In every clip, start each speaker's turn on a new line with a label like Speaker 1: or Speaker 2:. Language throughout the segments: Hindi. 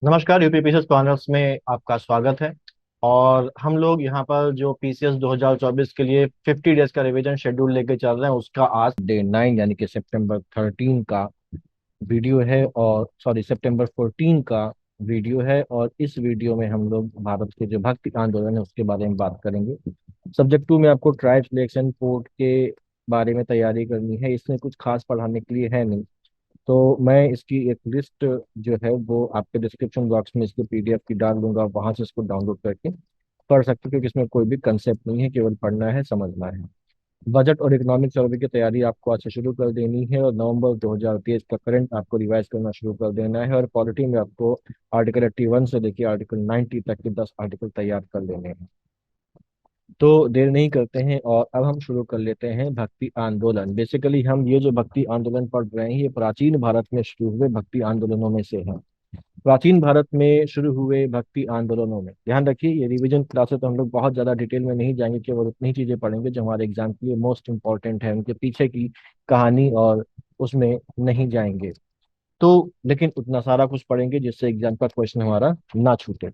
Speaker 1: नमस्कार। यूपी पीसीएस कॉर्नर्स में आपका स्वागत है। और हम लोग यहाँ पर जो पीसीएस 2024 के लिए 50 डेज का रिवीजन शेड्यूल लेके चल रहे हैं, उसका आज डे 9 यानी कि सितंबर 13 का वीडियो है, और सॉरी सितंबर 14 का वीडियो है। और इस वीडियो में हम लोग भारत के जो भक्ति आंदोलन है उसके बारे में बात करेंगे। सब्जेक्ट 2 में आपको ट्राइब सिलेक्शन पोर्ट के बारे में तैयारी करनी है। इसमें कुछ खास पढ़ाने के लिए है नहीं, तो मैं इसकी एक लिस्ट जो है वो आपके डिस्क्रिप्शन बॉक्स में इसके पीडीएफ की डाल दूंगा, वहां से इसको डाउनलोड करके पढ़ सकते हो, क्योंकि इसमें कोई भी कंसेप्ट नहीं है, केवल पढ़ना है, समझना है। बजट और इकोनॉमिक सर्वे की तैयारी आपको आज से शुरू कर देनी है, और नवंबर 2023 का करंट आपको रिवाइज करना शुरू कर देना है। और पॉलिटी में आपको आर्टिकल 81 से लेकर आर्टिकल 90 तक के 10 आर्टिकल तैयार कर लेने हैं। तो देर नहीं करते हैं और अब हम शुरू कर लेते हैं भक्ति आंदोलन। बेसिकली हम ये जो भक्ति आंदोलन पढ़ रहे हैं ये प्राचीन भारत में शुरू हुए भक्ति आंदोलनों में से है। प्राचीन भारत में शुरू हुए भक्ति आंदोलनों में ध्यान रखिए, ये रिवीजन क्लास है तो हम लोग बहुत ज्यादा डिटेल में नहीं जाएंगे, केवल उतनी ही चीजें पढ़ेंगे जो हमारे एग्जाम के लिए मोस्ट इंपॉर्टेंट है, उनके पीछे की कहानी और उसमें नहीं जाएंगे। तो लेकिन उतना सारा कुछ पढ़ेंगे जिससे एग्जाम का क्वेश्चन हमारा ना छूटे।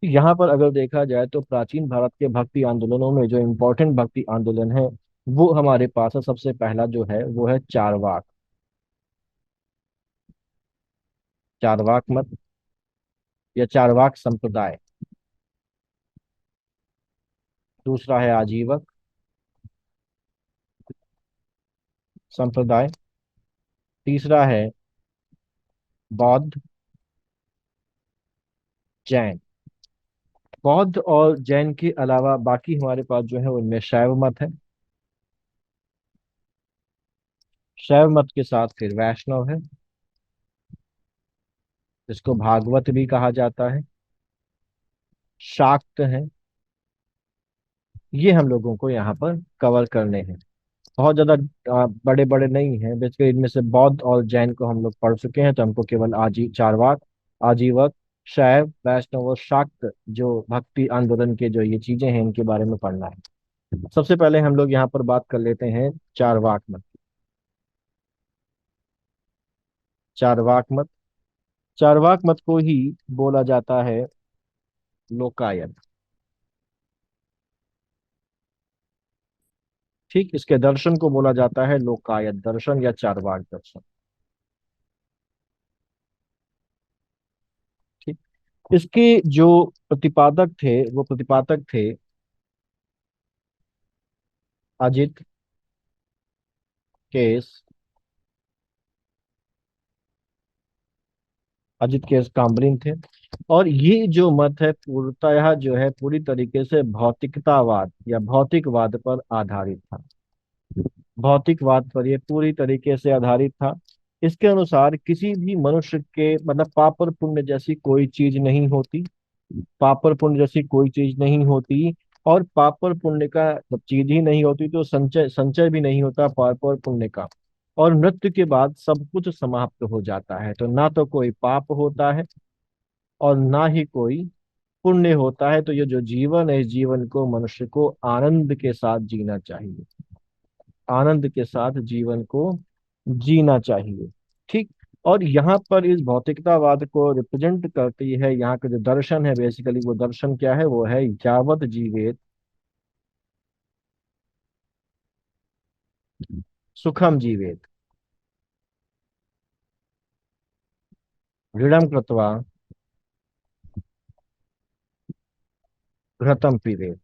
Speaker 1: यहाँ पर अगर देखा जाए तो प्राचीन भारत के भक्ति आंदोलनों में जो इम्पोर्टेंट भक्ति आंदोलन है वो हमारे पास है। सबसे पहला जो है वो है चारवाक। चारवाक मत या चारवाक संप्रदाय। दूसरा है आजीवक संप्रदाय। तीसरा है बौद्ध जैन। बौद्ध और जैन के अलावा बाकी हमारे पास जो है उनमें शैव मत है। शैव मत के साथ फिर वैष्णव है, जिसको भागवत भी कहा जाता है। शाक्त है। ये हम लोगों को यहाँ पर कवर करने हैं। बहुत ज्यादा बड़े बड़े नहीं हैं, बेसिकली इनमें से बौद्ध और जैन को हम लोग पढ़ चुके हैं, तो हमको केवल चारवाक, आजीवक, शैव, वैष्णव और शाक्त जो भक्ति आंदोलन के जो ये चीजें हैं इनके बारे में पढ़ना है। सबसे पहले हम लोग यहाँ पर बात कर लेते हैं चारवाक मत। चारवाक मत, चारवाक मत को ही बोला जाता है लोकायत। ठीक, इसके दर्शन को बोला जाता है लोकायत दर्शन या चारवाक दर्शन। ठीक, इसके जो प्रतिपादक थे वो प्रतिपादक थे अजित केस, अजित केस काम्बरिन थे। और ये जो मत है पूर्णतः जो है पूरी तरीके से भौतिकतावाद या भौतिकवाद पर आधारित था। भौतिकवाद पर ये पूरी तरीके से आधारित था। इसके अनुसार किसी भी मनुष्य के मतलब पाप और पुण्य जैसी कोई चीज नहीं होती। पाप और पुण्य जैसी कोई चीज नहीं होती। और पाप और पुण्य का जब चीज ही नहीं होती तो संचय संचय भी नहीं होता पाप और पुण्य का। और मृत्यु के बाद सब कुछ समाप्त हो जाता है, तो ना तो कोई पाप होता है और ना ही कोई पुण्य होता है। तो ये जो जीवन है इस जीवन को मनुष्य को आनंद के साथ जीना चाहिए। आनंद के साथ जीवन को जीना चाहिए। ठीक। और यहाँ पर इस भौतिकतावाद को रिप्रेजेंट करती है यहाँ का जो दर्शन है, बेसिकली वो दर्शन क्या है, वो है यावत जीवेत सुखम जीवेत दृढ़म कृत्वा घृतम पीबेत।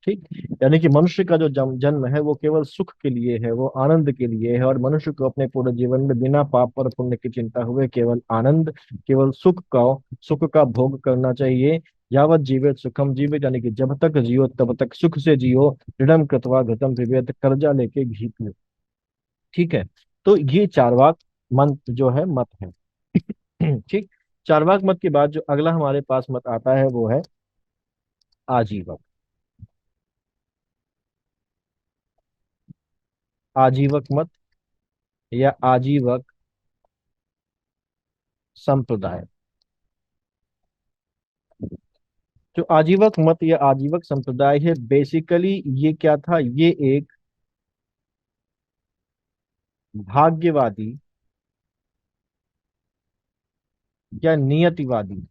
Speaker 1: ठीक। यानी कि मनुष्य का जो जन्म है वो केवल सुख के लिए है, वो आनंद के लिए है। और मनुष्य को अपने पूरे जीवन में बिना पाप और पुण्य की चिंता हुए केवल आनंद, केवल सुख का भोग करना चाहिए। यावत जीवित सुखम जीवित, यानी कि जब तक जियो तब तक सुख से जियो। दृढ़म कृत्वा घृतम पिबेत, कर्जा लेके घी पियो। ठीक है। तो ये चारवाक मंत्र जो है मत है। ठीक। चारवाक मत के बाद जो अगला हमारे पास मत आता है वो है आजीवक। आजीवक मत या आजीवक संप्रदाय। जो आजीवक मत या आजीवक संप्रदाय है, बेसिकली ये क्या था, ये एक भाग्यवादी या नियतिवादी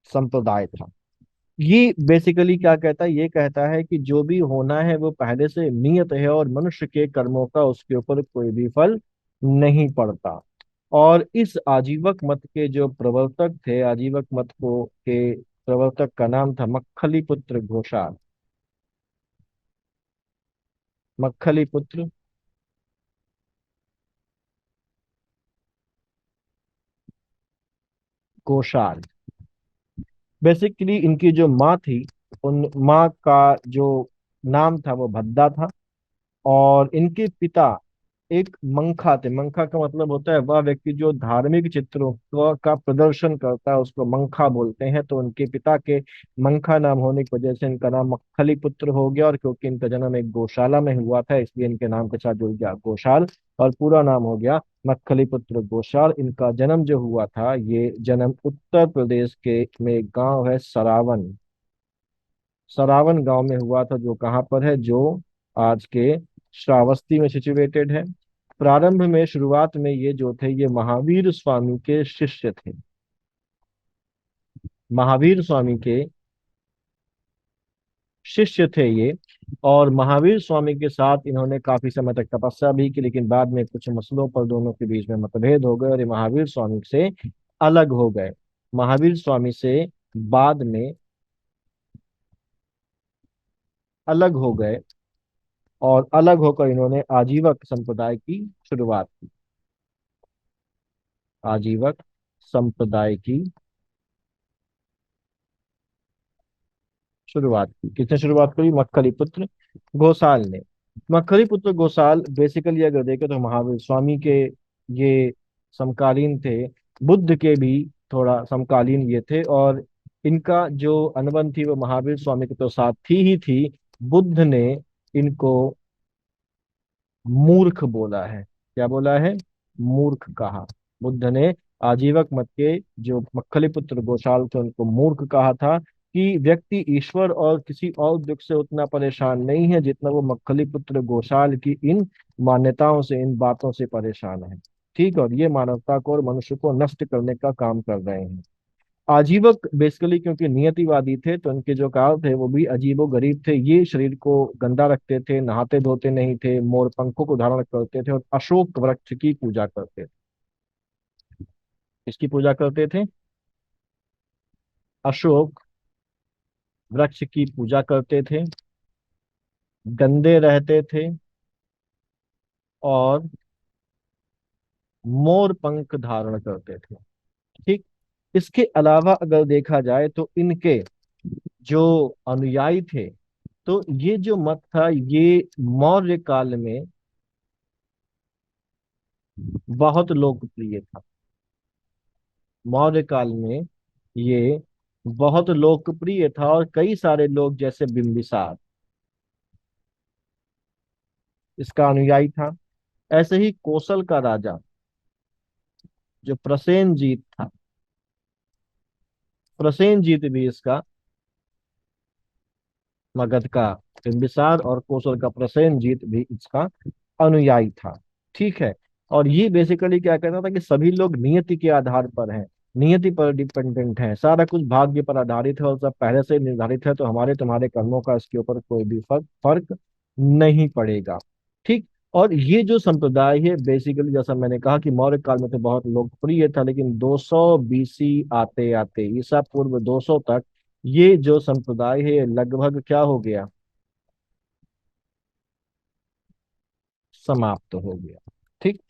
Speaker 1: संप्रदाय था। ये बेसिकली क्या कहता है, ये कहता है कि जो भी होना है वो पहले से नियत है और मनुष्य के कर्मों का उसके ऊपर कोई भी फल नहीं पड़ता। और इस आजीवक मत के जो प्रवर्तक थे, आजीवक मत को के प्रवर्तक का नाम था मक्खली पुत्र घोषाल। मक्खली पुत्र घोषाल। बेसिकली इनकी जो माँ थी, उन माँ का जो नाम था वो भद्दा था। और इनके पिता एक मंखा थे। मंखा का मतलब होता है वह व्यक्ति जो धार्मिक चित्रों का प्रदर्शन करता है, उसको मंखा बोलते हैं। तो उनके पिता के मंखा नाम होने की वजह से इनका नाम मक्खली पुत्र हो गया। और क्योंकि इनका जन्म एक गौशाला में हुआ था, इसलिए इनके नाम के साथ जुड़ गया घोषाल। और पूरा नाम हो गया मक्खली पुत्र घोषाल। इनका जन्म जो हुआ था, ये जन्म उत्तर प्रदेश के में एक गांव है सरावन। सरावन गांव में हुआ था, जो कहाँ पर है, जो आज के श्रावस्ती में सिचुएटेड है। प्रारंभ में, शुरुआत में ये जो थे, ये महावीर स्वामी के शिष्य थे। महावीर स्वामी के शिष्य थे ये। और महावीर स्वामी के साथ इन्होंने काफी समय तक तपस्या भी की, लेकिन बाद में कुछ मसलों पर दोनों के बीच में मतभेद हो गए और ये महावीर स्वामी से अलग हो गए। महावीर स्वामी से बाद में अलग हो गए। और अलग होकर इन्होंने आजीवक संप्रदाय की शुरुआत की। आजीवक संप्रदाय की शुरुआत की किसने शुरुआत करी? मक्खली पुत्र घोषाल ने। मक्खली पुत्र घोषाल बेसिकली अगर देखें तो महावीर स्वामी के ये समकालीन थे। बुद्ध के भी थोड़ा समकालीन ये थे। और इनका जो अनुबंध थी वो महावीर स्वामी के तो साथ थी ही थी। बुद्ध ने इनको मूर्ख बोला है। क्या बोला है? मूर्ख कहा। बुद्ध ने आजीवक मत के जो मक्खली पुत्र घोषाल थे उनको मूर्ख कहा था, कि व्यक्ति ईश्वर और किसी और दुख से उतना परेशान नहीं है जितना वो मक्खली पुत्र घोषाल की इन मान्यताओं से, इन बातों से परेशान है। ठीक है, और ये मानवता को और मनुष्य को नष्ट करने का काम कर रहे हैं। आजीवक बेसिकली क्योंकि नियतिवादी थे, तो उनके जो काल थे वो भी अजीबो गरीब थे। ये शरीर को गंदा रखते थे, नहाते धोते नहीं थे, मोर पंखों को धारण करते थे और अशोक वृक्ष की पूजा करते थे। इसकी पूजा करते थे, अशोक वृक्ष की पूजा करते थे। गंदे रहते थे और मोर पंख धारण करते थे। ठीक। इसके अलावा अगर देखा जाए तो इनके जो अनुयायी थे, तो ये जो मत था ये मौर्य काल में बहुत लोकप्रिय था। मौर्य काल में ये बहुत लोकप्रिय था और कई सारे लोग जैसे बिंबिसार इसका अनुयायी था। ऐसे ही कौशल का राजा जो प्रसेनजीत था, प्रसेनजीत भी इसका, मगध का बिंबिसार और कौशल का प्रसेनजीत भी इसका अनुयायी था। ठीक है। और ये बेसिकली क्या कहता था कि सभी लोग नियति के आधार पर हैं, नियति पर डिपेंडेंट हैं, सारा कुछ भाग्य पर आधारित है और सब पहले से निर्धारित है, तो हमारे तुम्हारे कर्मों का इसके ऊपर कोई भी फर्क फर्क नहीं पड़ेगा। ठीक। और ये जो संप्रदाय है बेसिकली, जैसा मैंने कहा कि मौर्य काल में तो बहुत लोकप्रिय था, लेकिन 200 बीसी आते आते, ईसा पूर्व 200 तक ये जो संप्रदाय है ये लगभग क्या हो गया? समाप्त हो गया। ठीक।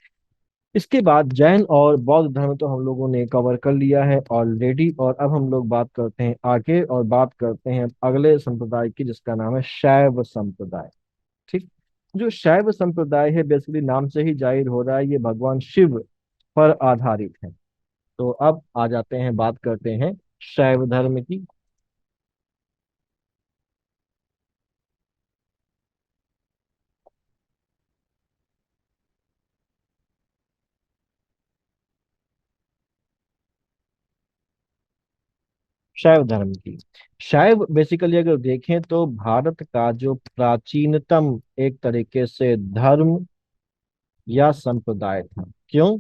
Speaker 1: इसके बाद जैन और बौद्ध धर्म तो हम लोगों ने कवर कर लिया है ऑलरेडी। और अब हम लोग बात करते हैं आगे, और बात करते हैं अगले संप्रदाय की, जिसका नाम है शैव संप्रदाय। ठीक। जो शैव संप्रदाय है बेसिकली नाम से ही जाहिर हो रहा है ये भगवान शिव पर आधारित है। तो अब आ जाते हैं, बात करते हैं शैव धर्म की। शैव धर्म की। शैव बेसिकली अगर देखें तो भारत का जो प्राचीनतम एक तरीके से धर्म या संप्रदाय था। क्यों?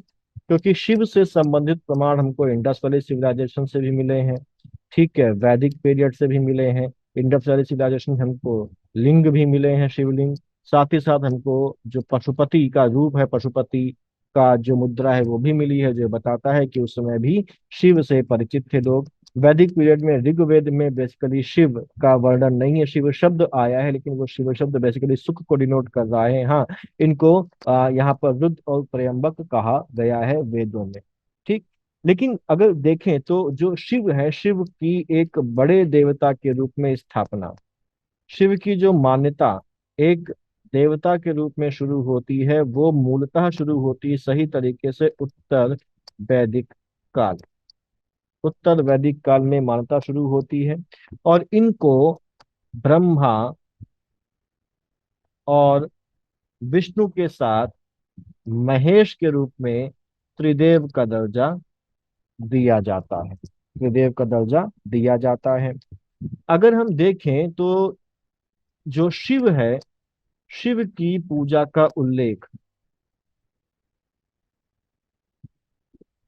Speaker 1: क्योंकि शिव से संबंधित प्रमाण हमको इंडस वैली सिविलाइजेशन से भी मिले हैं, ठीक है, वैदिक पीरियड से भी मिले हैं। इंडस वैली सिविलाइजेशन हमको लिंग भी मिले हैं, शिवलिंग। साथ ही साथ हमको जो पशुपति का रूप है, पशुपति का जो मुद्रा है वो भी मिली है, जो बताता है कि उस समय भी शिव से परिचित थे लोग। वैदिक पीरियड में ऋग्वेद में बेसिकली शिव का वर्णन नहीं है, शिव शब्द आया है, लेकिन वो शिव शब्द बेसिकली सुख को डिनोट कर रहा है। हाँ, इनको यहाँ पर रुद्र और त्र्यंबक कहा गया है वेदों में, ठीक। लेकिन अगर देखें तो जो शिव है, शिव की एक बड़े देवता के रूप में स्थापना, शिव की जो मान्यता एक देवता के रूप में शुरू होती है, वो मूलतः शुरू होती है सही तरीके से वैदिक काल उत्तर वैदिक काल में मान्यता शुरू होती है। और इनको ब्रह्मा और विष्णु के साथ महेश के रूप में त्रिदेव का दर्जा दिया जाता है, त्रिदेव का दर्जा दिया जाता है। अगर हम देखें तो जो शिव है, शिव की पूजा का उल्लेख,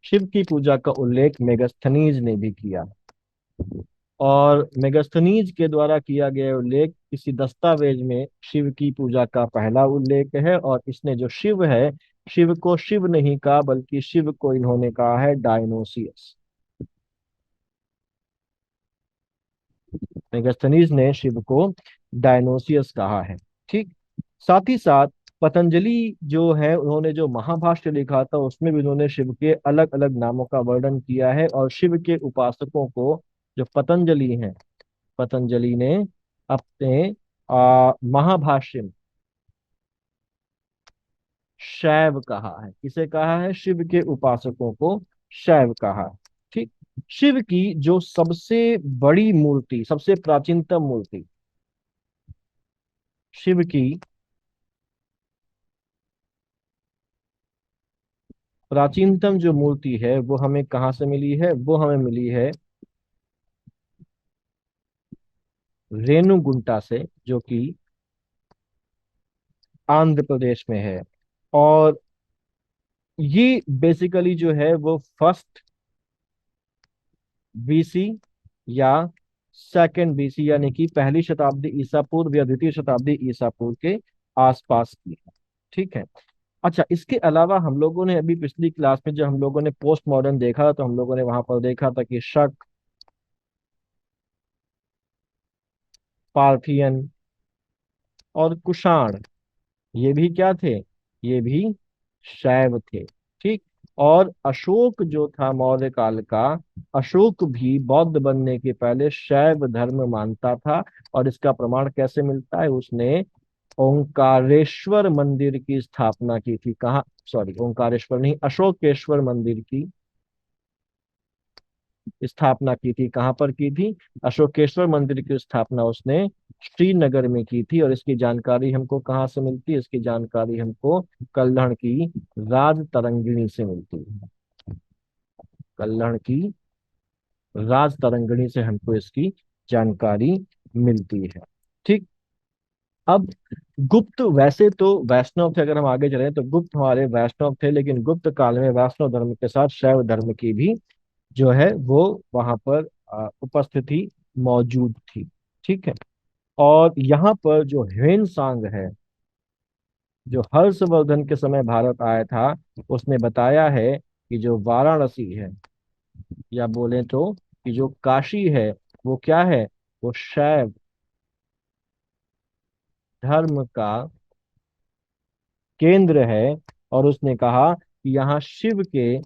Speaker 1: शिव की पूजा का उल्लेख मेगस्थनीज ने भी किया। और मेगस्थनीज के द्वारा किया गया उल्लेख किसी दस्तावेज में शिव की पूजा का पहला उल्लेख है। और इसने जो शिव है, शिव को शिव नहीं कहा, बल्कि शिव को इन्होंने कहा है डायनोसियस। मेगास्थनीज ने शिव को डायनोसियस कहा है, ठीक। साथ ही साथ पतंजलि जो है, उन्होंने जो महाभाष्य लिखा था उसमें भी उन्होंने शिव के अलग अलग नामों का वर्णन किया है। और शिव के उपासकों को, जो पतंजलि हैं, पतंजलि ने अपने महाभाष्य में शैव कहा है। किसे कहा है? शिव के उपासकों को शैव कहा है, ठीक। शिव की जो सबसे बड़ी मूर्ति, सबसे प्राचीनतम मूर्ति, शिव की प्राचीनतम जो मूर्ति है वो हमें कहाँ से मिली है? वो हमें मिली है रेणुगुंटा से, जो कि आंध्र प्रदेश में है। और ये बेसिकली जो है वो फर्स्ट बीसी या सेकंड बीसी, यानी कि पहली शताब्दी ईसा पूर्व या द्वितीय शताब्दी ईसा पूर्व के आसपास की है, ठीक है। अच्छा, इसके अलावा हम लोगों ने अभी पिछली क्लास में जब हम लोगों ने पोस्ट मॉडर्न देखा तो हम लोगों ने वहां पर देखा था कि शक, पार्थियन और कुषाण, ये भी क्या थे? ये भी शैव थे, ठीक। और अशोक जो था मौर्य काल का, अशोक भी बौद्ध बनने के पहले शैव धर्म मानता था। और इसका प्रमाण कैसे मिलता है? उसने ओंकारेश्वर मंदिर की स्थापना की थी। कहाँ? सॉरी, ओंकारेश्वर नहीं, अशोकेश्वर मंदिर की स्थापना की थी। कहाँ पर की थी? अशोकेश्वर मंदिर की स्थापना उसने श्रीनगर में की थी। और इसकी जानकारी हमको कहाँ से मिलती है? इसकी जानकारी हमको कल्हड़ की राज तरंगिणी से मिलती है। कल्हड़ की राज तरंगिणी से हमको इसकी जानकारी मिलती है, ठीक। अब गुप्त, वैसे तो वैष्णव थे, अगर हम आगे चले तो गुप्त हमारे वैष्णव थे, लेकिन गुप्त काल में वैष्णव धर्म के साथ शैव धर्म की भी जो है वो वहां पर उपस्थिति मौजूद थी, ठीक है। और यहाँ पर जो ह्वेन सांग है, जो हर्षवर्धन के समय भारत आया था, उसने बताया है कि जो वाराणसी है, या बोले तो कि जो काशी है, वो क्या है? वो शैव धर्म का केंद्र है। और उसने कहा कि यहाँ शिव के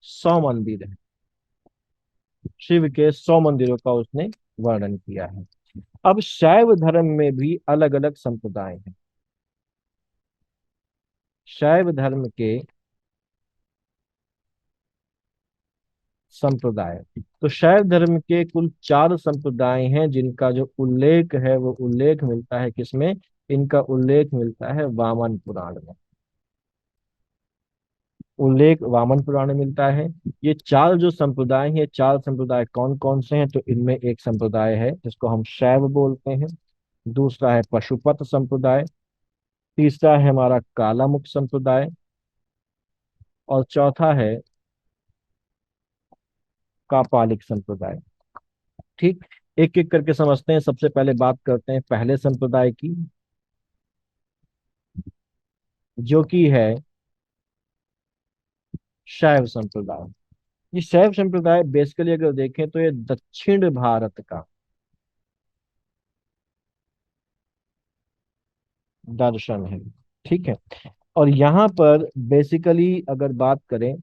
Speaker 1: 100 मंदिर है, शिव के 100 मंदिरों का उसने वर्णन किया है। अब शैव धर्म में भी अलग अलग संप्रदाय हैं। शैव धर्म के संप्रदाय, तो शैव धर्म के कुल 4 संप्रदाय हैं, जिनका जो उल्लेख है वो उल्लेख मिलता है किसमें? इनका उल्लेख मिलता है वामन पुराण में। उल्लेख वामन पुराण में मिलता है। ये 4 जो संप्रदाय हैं, 4 संप्रदाय कौन कौन से हैं? तो इनमें एक संप्रदाय है जिसको हम शैव बोलते हैं, दूसरा है पशुपत संप्रदाय, तीसरा है हमारा कालामुख संप्रदाय, और चौथा है कापालिक संप्रदाय। ठीक, एक एक करके समझते हैं। सबसे पहले बात करते हैं पहले संप्रदाय की, जो कि है शैव संप्रदाय। ये शैव संप्रदाय बेसिकली अगर देखें तो ये दक्षिण भारत का दर्शन है। ठीक है, और यहाँ पर बेसिकली अगर बात करें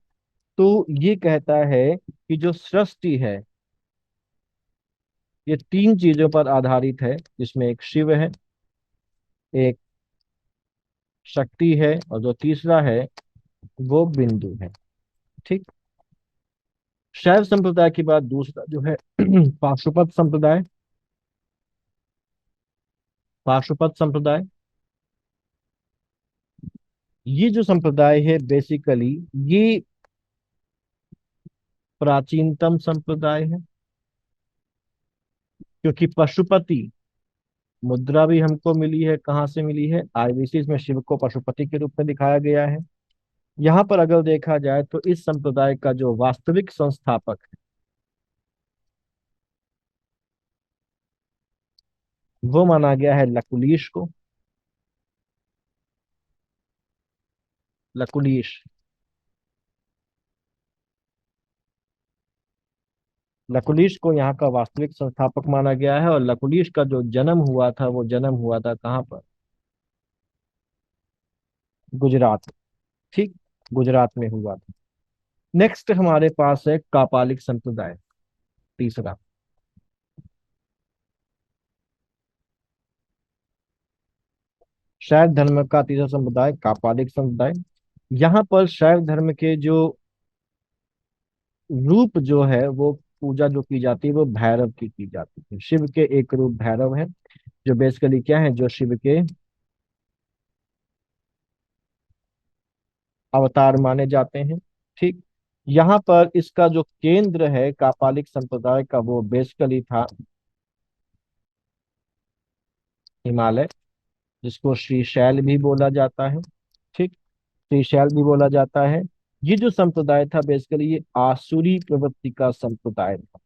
Speaker 1: तो ये कहता है कि जो सृष्टि है ये तीन चीजों पर आधारित है, जिसमें एक शिव है, एक शक्ति है, और जो तीसरा है वो बिंदु है। ठीक, शैव संप्रदाय के बाद दूसरा जो है पाशुपत संप्रदाय। पाशुपत संप्रदाय, ये जो संप्रदाय है बेसिकली ये प्राचीनतम संप्रदाय है, क्योंकि पशुपति मुद्रा भी हमको मिली है। कहाँ से मिली है? आईबीसी में शिव को पशुपति के रूप में दिखाया गया है। यहाँ पर अगर देखा जाए तो इस संप्रदाय का जो वास्तविक संस्थापक है वो माना गया है लकुलीश को। लकुलीश, लकुलीश को यहाँ का वास्तविक संस्थापक माना गया है। और लकुलीश का जो जन्म हुआ था वो जन्म हुआ था कहाँ पर? गुजरात। ठीक, गुजरात में हुआ था। नेक्स्ट हमारे पास है कापालिक संप्रदाय, तीसरा। शैव धर्म का तीसरा संप्रदाय कापालिक संप्रदाय। यहाँ पर शैव धर्म के जो रूप जो है वो पूजा जो की जाती है वो भैरव की जाती है। शिव के एक रूप भैरव है, जो बेसिकली क्या है, जो शिव के अवतार माने जाते हैं। ठीक, यहाँ पर इसका जो केंद्र है कापालिक संप्रदाय का वो बेसिकली था हिमालय, जिसको श्रीशैल भी बोला जाता है। ठीक, श्रीशैल भी बोला जाता है। ये जो संप्रदाय था बेसिकली ये आसुरी प्रवृत्ति का संप्रदाय था।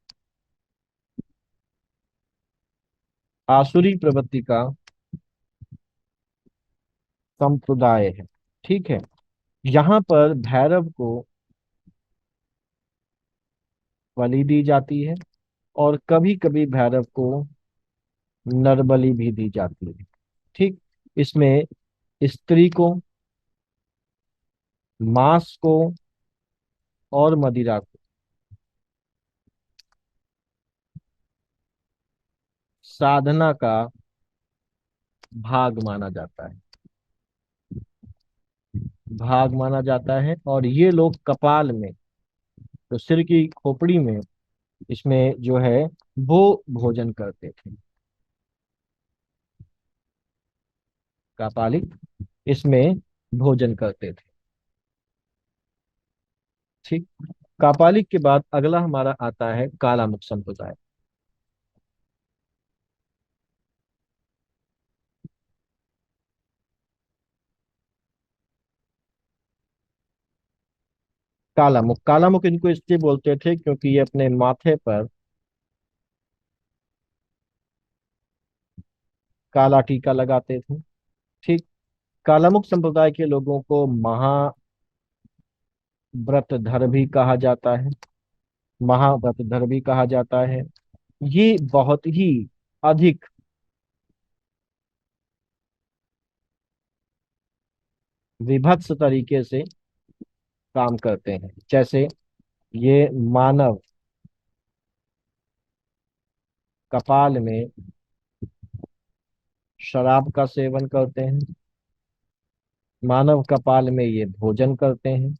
Speaker 1: आसुरी प्रवृत्ति का संप्रदाय है। ठीक है, यहाँ पर भैरव को बलि दी जाती है, और कभी कभी भैरव को नरबलि भी दी जाती है। ठीक, इसमें स्त्री को, मांस को और मदिरा को साधना का भाग माना जाता है। भाग माना जाता है, और ये लोग कपाल में, तो सिर की खोपड़ी में, इसमें जो है वो भोजन करते थे। कापालिक इसमें भोजन करते थे। ठीक, कापालिक के बाद अगला हमारा आता है कालामुख संप्रदाय। कालामुख, कालामुख इनको इसलिए बोलते थे क्योंकि ये अपने माथे पर काला टीका लगाते थे। ठीक, कालामुख संप्रदाय के लोगों को महाव्रतधर भी कहा जाता है। महाव्रतधर भी कहा जाता है। ये बहुत ही अधिक विभत्स तरीके से काम करते हैं। जैसे ये मानव कपाल में शराब का सेवन करते हैं, मानव कपाल में ये भोजन करते हैं।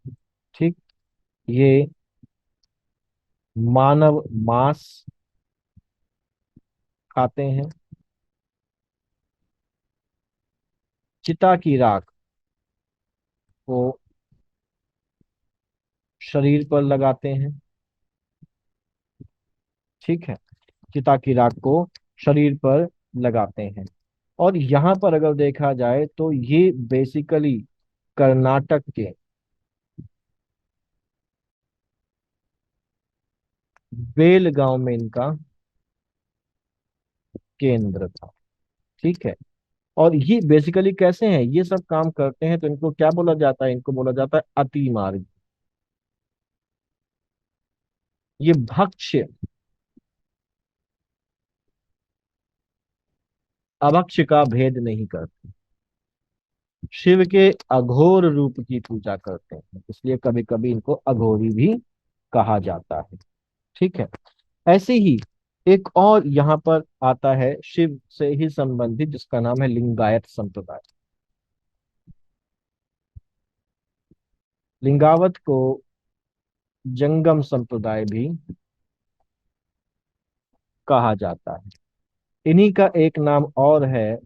Speaker 1: ठीक, ये मानव मांस खाते हैं, चिता की राख को शरीर पर लगाते हैं। ठीक है, चिता की राख को शरीर पर लगाते हैं। और यहाँ पर अगर देखा जाए तो ये बेसिकली कर्नाटक के बेलगांव में इनका केंद्र था। ठीक है। और ये बेसिकली कैसे हैं, ये सब काम करते हैं तो इनको क्या बोला जाता है, इनको बोला जाता है अति मार्ग। ये भक्ष्य अभक्ष्य का भेद नहीं करते, शिव के अघोर रूप की पूजा करते हैं, इसलिए कभी कभी इनको अघोरी भी कहा जाता है। ठीक है। ऐसे ही एक और यहाँ पर आता है शिव से ही संबंधित, जिसका नाम है लिंगायत संप्रदाय। लिंगावत को जंगम संप्रदाय भी कहा जाता है। इन्हीं का एक नाम और है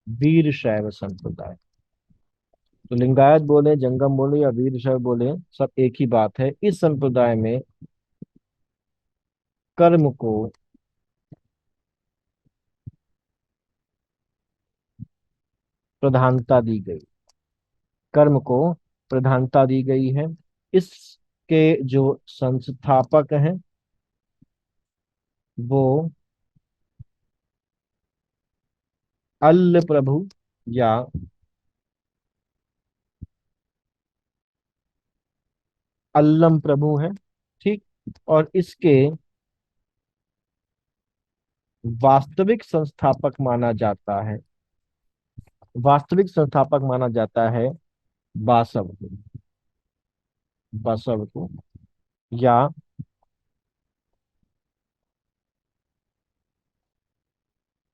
Speaker 1: वीर शैव संप्रदाय। तो लिंगायत बोले, जंगम बोले या वीर शैव बोले, सब एक ही बात है। इस संप्रदाय में कर्म को प्रधानता दी गई, कर्म को प्रधानता दी गई है। इसके जो संस्थापक हैं वो अल्ल प्रभु या अल्लम प्रभु हैं। ठीक। और इसके वास्तविक संस्थापक माना जाता है, वास्तविक संस्थापक माना जाता है बासव को, बसव को, या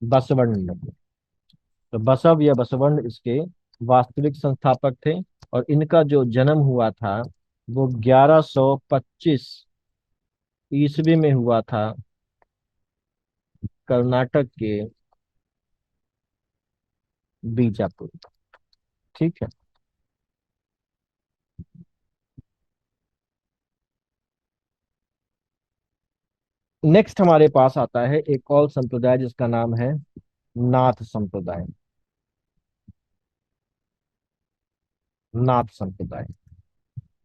Speaker 1: बसवण्ण को। तो बसव या बसवण्ण इसके वास्तविक संस्थापक थे। और इनका जो जन्म हुआ था वो 1125 ईस्वी में हुआ था, कर्नाटक के बीजापुर। ठीक है। नेक्स्ट हमारे पास आता है एक और संप्रदाय जिसका नाम है नाथ संप्रदाय। नाथ संप्रदाय,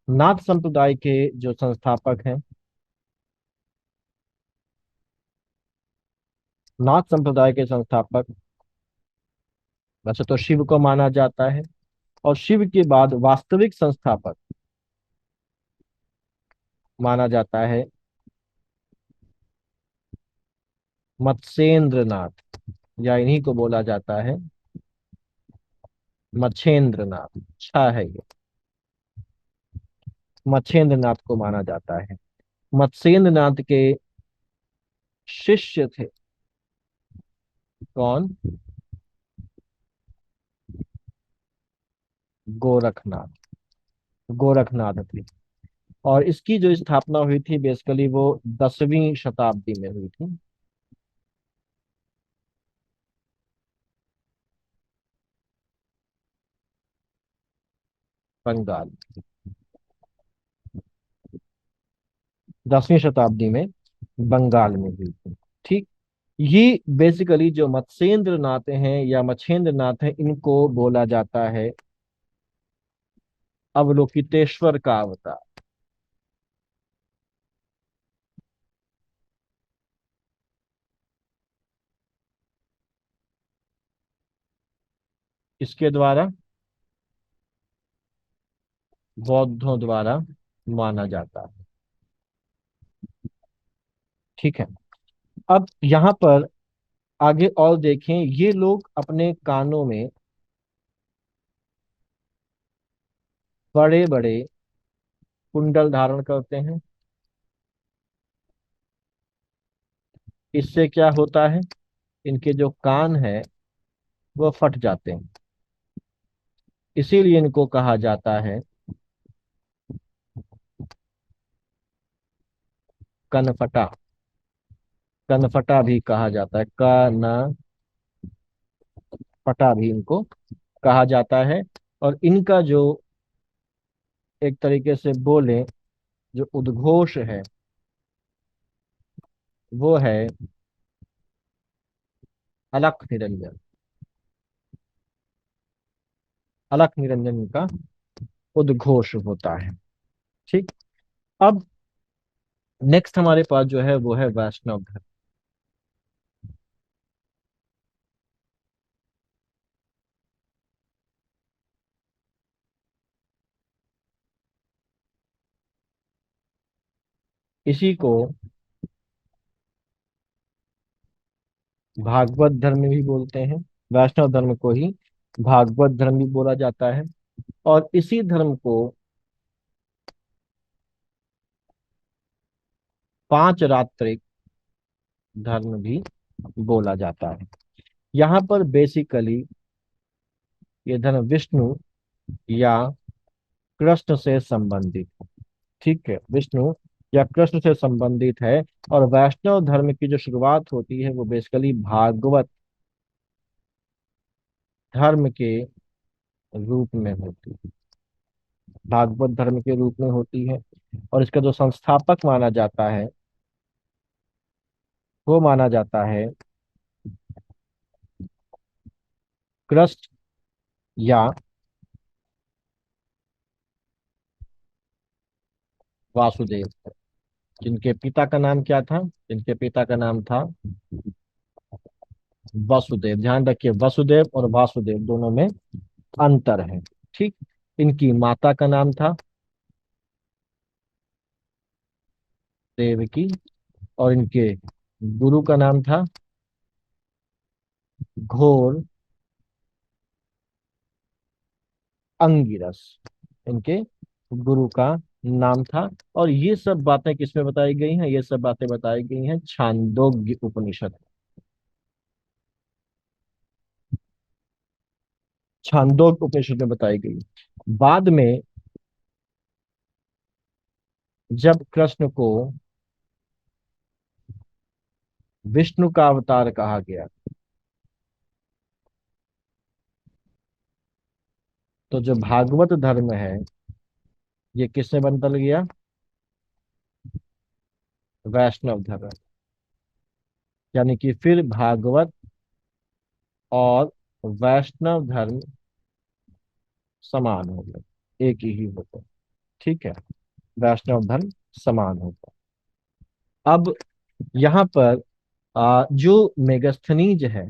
Speaker 1: नाथ संप्रदाय के जो संस्थापक हैं, नाथ संप्रदाय के संस्थापक वैसे तो शिव को माना जाता है, और शिव के बाद वास्तविक संस्थापक माना जाता है मत्स्येंद्र नाथ, या इन्हीं को बोला जाता है मच्छेंद्र नाथ। अच्छा है ये, मच्छेंद्र नाथ को माना जाता है। मत्स्येंद्र नाथ के शिष्य थे कौन, गोरखनाथ, गोरखनाथ थे। और इसकी जो स्थापना हुई थी बेसिकली वो 10वीं शताब्दी में हुई थी। बंगाल, 10वीं शताब्दी में बंगाल में हुई थी। ठीक। ये बेसिकली जो मत्स्येंद्र नाथ हैं या मच्छेंद्र नाथ हैं, इनको बोला जाता है अवलोकितेश्वर का अवतार। इसके द्वारा बौद्धों द्वारा माना जाता है। ठीक है। अब यहाँ पर आगे और देखें, ये लोग अपने कानों में बड़े बड़े कुंडल धारण करते हैं। इससे क्या होता है, इनके जो कान है वो फट जाते हैं, इसीलिए इनको कहा जाता है कनफटा। कनफटा भी कहा जाता है, कनफटा भी इनको कहा जाता है। और इनका जो एक तरीके से बोले जो उद्घोष है वो है अलख निरंजन, अलख निरंजन का उद्घोष होता है। ठीक। अब नेक्स्ट हमारे पास जो है वो है वैष्णव धर्म। इसी को भागवत धर्म भी बोलते हैं। वैष्णव धर्म को ही भागवत धर्म भी बोला जाता है। और इसी धर्म को पांच रात्रिक धर्म भी बोला जाता है। यहाँ पर बेसिकली ये धर्म विष्णु या कृष्ण से संबंधित है। ठीक है, विष्णु या कृष्ण से संबंधित है। और वैष्णव धर्म की जो शुरुआत होती है वो बेसिकली भागवत धर्म के रूप में होती है, भागवत धर्म के रूप में होती है। और इसका जो संस्थापक माना जाता है वो माना जाता है कृष्ण या वासुदेव, जिनके पिता का नाम क्या था, जिनके पिता का नाम था वसुदेव। ध्यान रखिए, वसुदेव और वासुदेव दोनों में अंतर है। ठीक। इनकी माता का नाम था देवकी, और इनके गुरु का नाम था घोर अंगिरस। इनके गुरु का नाम था। और ये सब बातें किसमें बताई गई हैं, ये सब बातें बताई गई हैं छांदोग्य उपनिषद। छांदोग्य उपनिषद में बताई गई। बाद में जब कृष्ण को विष्णु का अवतार कहा गया, तो जो भागवत धर्म है ये किससे बदल गया, वैष्णव धर्म। यानी कि फिर भागवत और वैष्णव धर्म समान हो गए, एक ही हो गए। ठीक है, वैष्णव धर्म समान हो गया। अब यहाँ पर जो मेगस्थनीज है,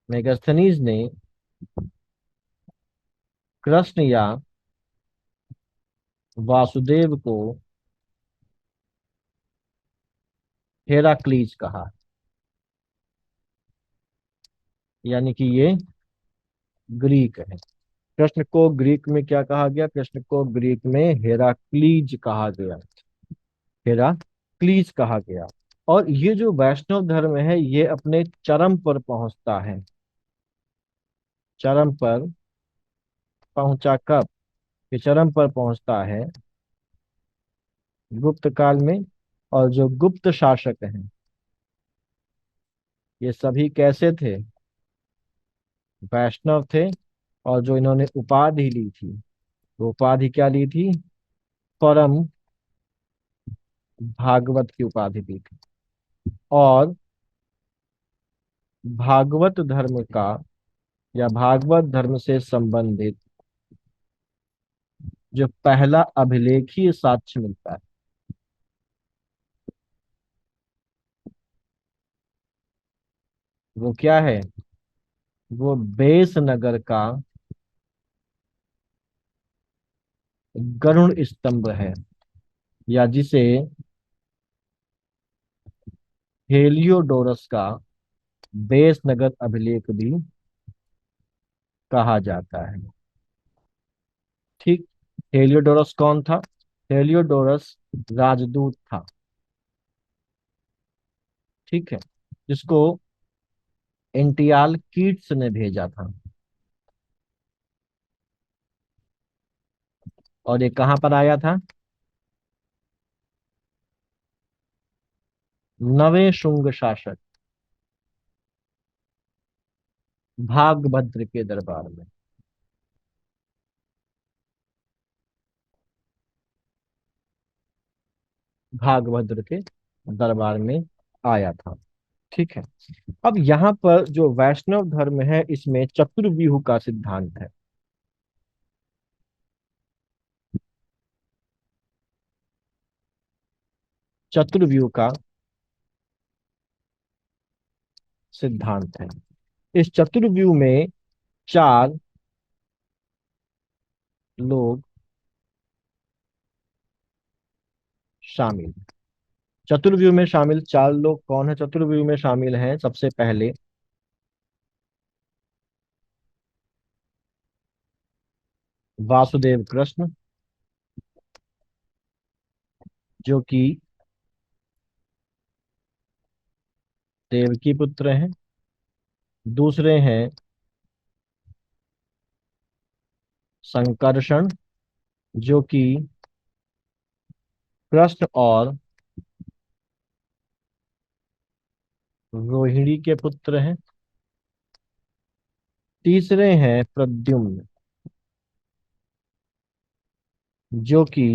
Speaker 1: मेगस्थनीज ने कृष्ण या वासुदेव को हेराक्लीज कहा। यानी कि ये ग्रीक है। कृष्ण को ग्रीक में क्या कहा गया, कृष्ण को ग्रीक में हेराक्लीज कहा गया, हेराक्लीज कहा गया। और ये जो वैष्णव धर्म है ये अपने चरम पर पहुंचता है। चरम पर पहुंचा कब, ये चरम पर पहुंचता है गुप्त काल में। और जो गुप्त शासक हैं ये सभी कैसे थे, वैष्णव थे। और जो इन्होंने उपाधि ली थी, वो उपाधि क्या ली थी, परम भागवत की उपाधि ली थी। और भागवत धर्म का या भागवत धर्म से संबंधित जो पहला अभिलेखीय साक्ष्य मिलता है वो क्या है, वो बेस नगर का गरुड़ स्तंभ है, या जिसे हेलियोडोरस का बेस नगर अभिलेख भी कहा जाता है। ठीक। हेलियोडोरस कौन था, हेलियोडोरस राजदूत था। ठीक है, जिसको एंटियाल कीट्स ने भेजा था। और ये कहाँ पर आया था, नवे शुंग शासक भागभद्र के दरबार में। भागभद्र के दरबार में आया था। ठीक है। अब यहाँ पर जो वैष्णव धर्म है इसमें चतुर्व्यूह का सिद्धांत है। चतुर्व्यूह का सिद्धांत है। इस चतुर्व्यूह में चार लोग शामिल। चतुर्व्यूह में शामिल चार लोग कौन है? चतुर्व्यूह में शामिल हैं सबसे पहले वासुदेव कृष्ण, जो कि देवकी पुत्र हैं। दूसरे हैं संकर्षण, जो कि कृष्ण और रोहिणी के पुत्र हैं। तीसरे हैं प्रद्युम्न, जो कि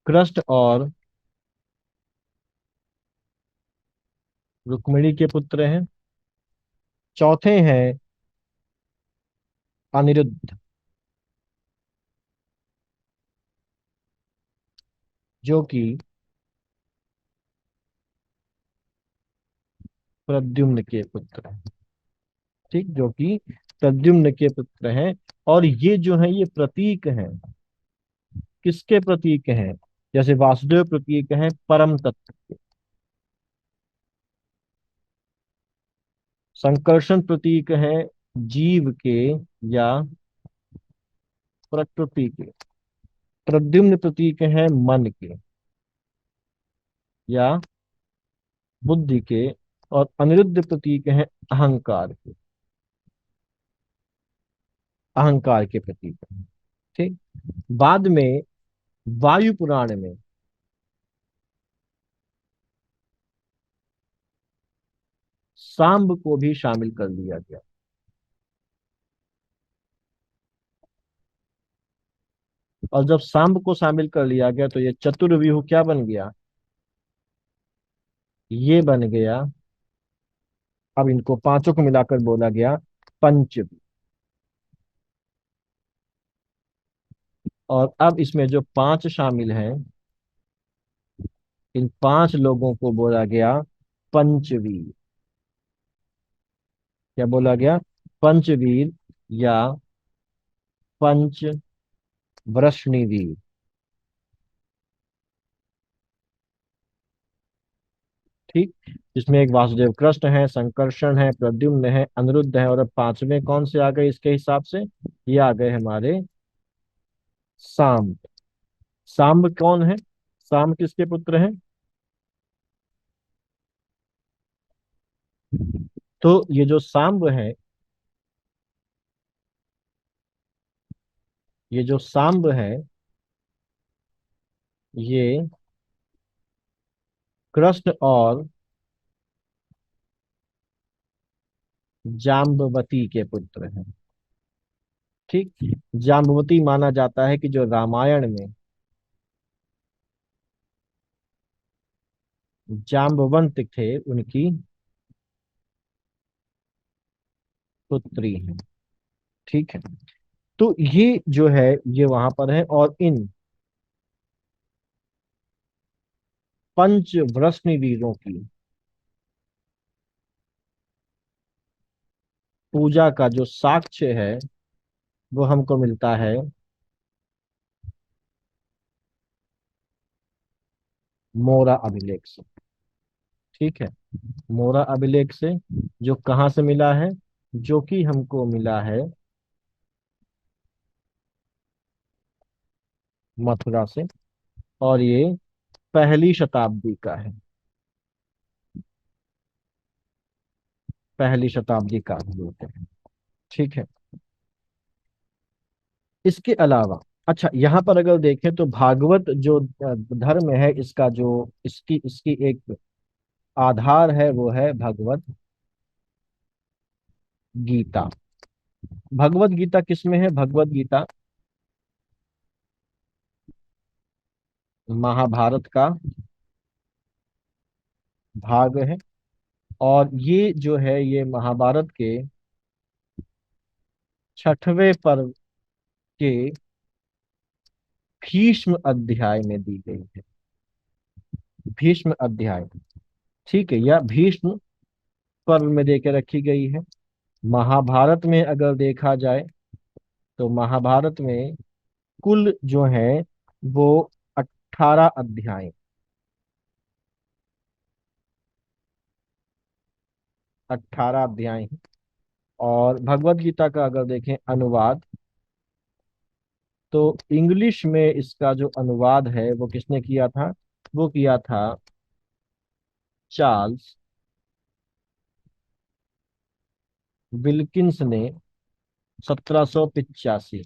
Speaker 1: कृष्ण और रुक्मिणी के पुत्र हैं। चौथे हैं अनिरुद्ध, जो कि प्रद्युम्न के पुत्र हैं। ठीक, जो कि प्रद्युम्न के पुत्र हैं। और ये जो है ये प्रतीक हैं, किसके प्रतीक हैं? जैसे वासुदेव प्रतीक हैं परम तत्व के, संकर्षण प्रतीक हैं जीव के या प्रकृति के, प्रद्युम्न प्रतीक हैं मन के या बुद्धि के, और अनिरुद्ध प्रतीक हैं अहंकार के, अहंकार के प्रतीक हैं। ठीक। बाद में वायु पुराण में सांब को भी शामिल कर लिया गया। और जब सांब को शामिल कर लिया गया तो ये चतुर्व्यूह क्या बन गया? ये बन गया। अब इनको पांचों को मिलाकर बोला गया पंचव्यूह। और अब इसमें जो पांच शामिल हैं, इन पांच लोगों को बोला गया पंचवीर। क्या बोला गया? पंचवीर या पंच वृष्णिवीर। ठीक। जिसमें एक वासुदेव कृष्ण है, संकर्षण है, प्रद्युम्न है, अनिरुद्ध है, और अब पांचवें कौन से आ गए इसके हिसाब से? ये आ गए हमारे सांब। सांब कौन है? सांब किसके पुत्र हैं? तो ये जो सांब है, ये जो सांब है, ये कृष्ण और जाम्बवती के पुत्र हैं। ठीक। जाम्बवती माना जाता है कि जो रामायण में जाम्बवंत थे उनकी पुत्री है। ठीक है। तो ये जो है ये वहां पर है। और इन पंच वृष्णि वीरों की पूजा का जो साक्ष्य है वो हमको मिलता है मोरा अभिलेख से। ठीक है। मोरा अभिलेख से, जो कहाँ से मिला है? जो कि हमको मिला है मथुरा से। और ये पहली शताब्दी का है। पहली शताब्दी का भी होते हैं। ठीक है। इसके अलावा अच्छा, यहाँ पर अगर देखें तो भागवत जो धर्म है इसका जो इसकी इसकी एक आधार है वो है भगवत गीता। भगवत गीता किसमें है? भगवत गीता महाभारत का भाग है। और ये जो है ये महाभारत के छठवें पर्व के भीष्म अध्याय में दी गई है। भीष्म अध्याय, ठीक है, या भीष्म पर्व में देकर रखी गई है। महाभारत में अगर देखा जाए तो महाभारत में कुल जो है वो 18 अध्याय, 18 अध्याय हैं। और भगवत गीता का अगर देखें अनुवाद, तो इंग्लिश में इसका जो अनुवाद है वो किसने किया था? वो किया था चार्ल्स विल्किंस ने, 1785।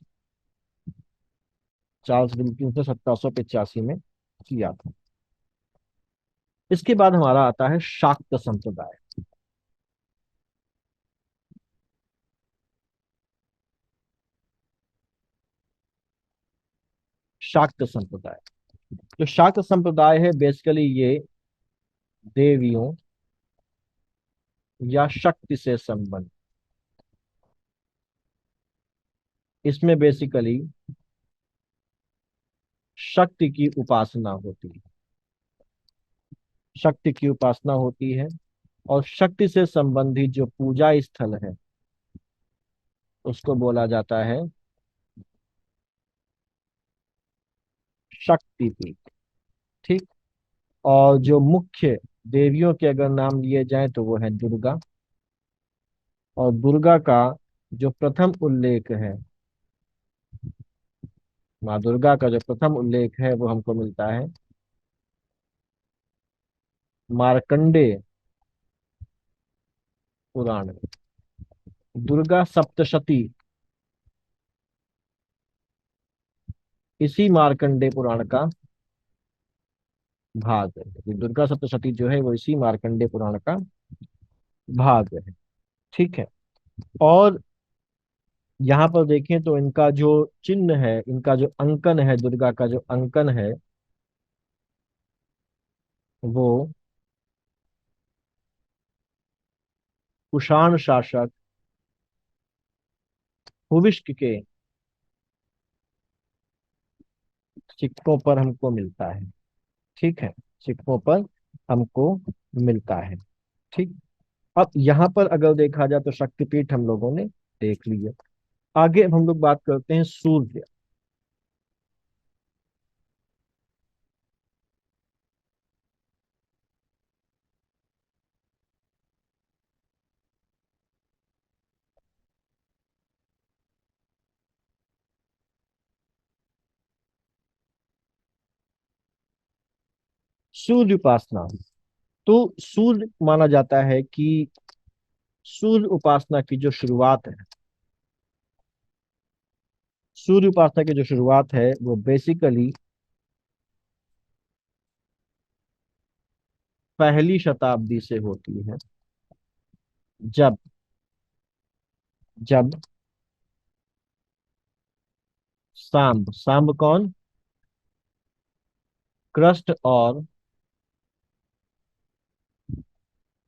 Speaker 1: चार्ल्स विल्किंस ने 1785 में किया था। इसके बाद हमारा आता है शाक्त संप्रदाय। शाक्त संप्रदाय, जो शाक्त संप्रदाय है बेसिकली ये देवियों या शक्ति से संबंध, इसमें बेसिकली शक्ति की उपासना होती है। शक्ति की उपासना होती है। और शक्ति से संबंधित जो पूजा स्थल है उसको बोला जाता है शक्तिपीठ। ठीक। और जो मुख्य देवियों के अगर नाम लिए जाएं तो वो है दुर्गा। और दुर्गा का जो प्रथम उल्लेख है, माँ दुर्गा का जो प्रथम उल्लेख है वो हमको मिलता है मार्कंडेय पुराण में। दुर्गा सप्तशती इसी मार्कंडेय पुराण का भाग है। ये दुर्गा सप्तशती जो है वो इसी मार्कंडेय पुराण का भाग है। ठीक है। और यहाँ पर देखें तो इनका जो चिन्ह है, इनका जो अंकन है, दुर्गा का जो अंकन है वो कुषाण शासक हुविष्क के सिक्कों पर हमको मिलता है। ठीक है, सिक्कों पर हमको मिलता है। ठीक। अब यहाँ पर अगर देखा जाए तो शक्तिपीठ हम लोगों ने देख लिया। आगे अब हम लोग बात करते हैं सूर्य। सूर्य उपासना, तो सूर्य माना जाता है कि सूर्य उपासना की जो शुरुआत है, सूर्य उपासना की जो शुरुआत है वो बेसिकली पहली शताब्दी से होती है। जब जब सांब, सांब कौन? कृष्ण और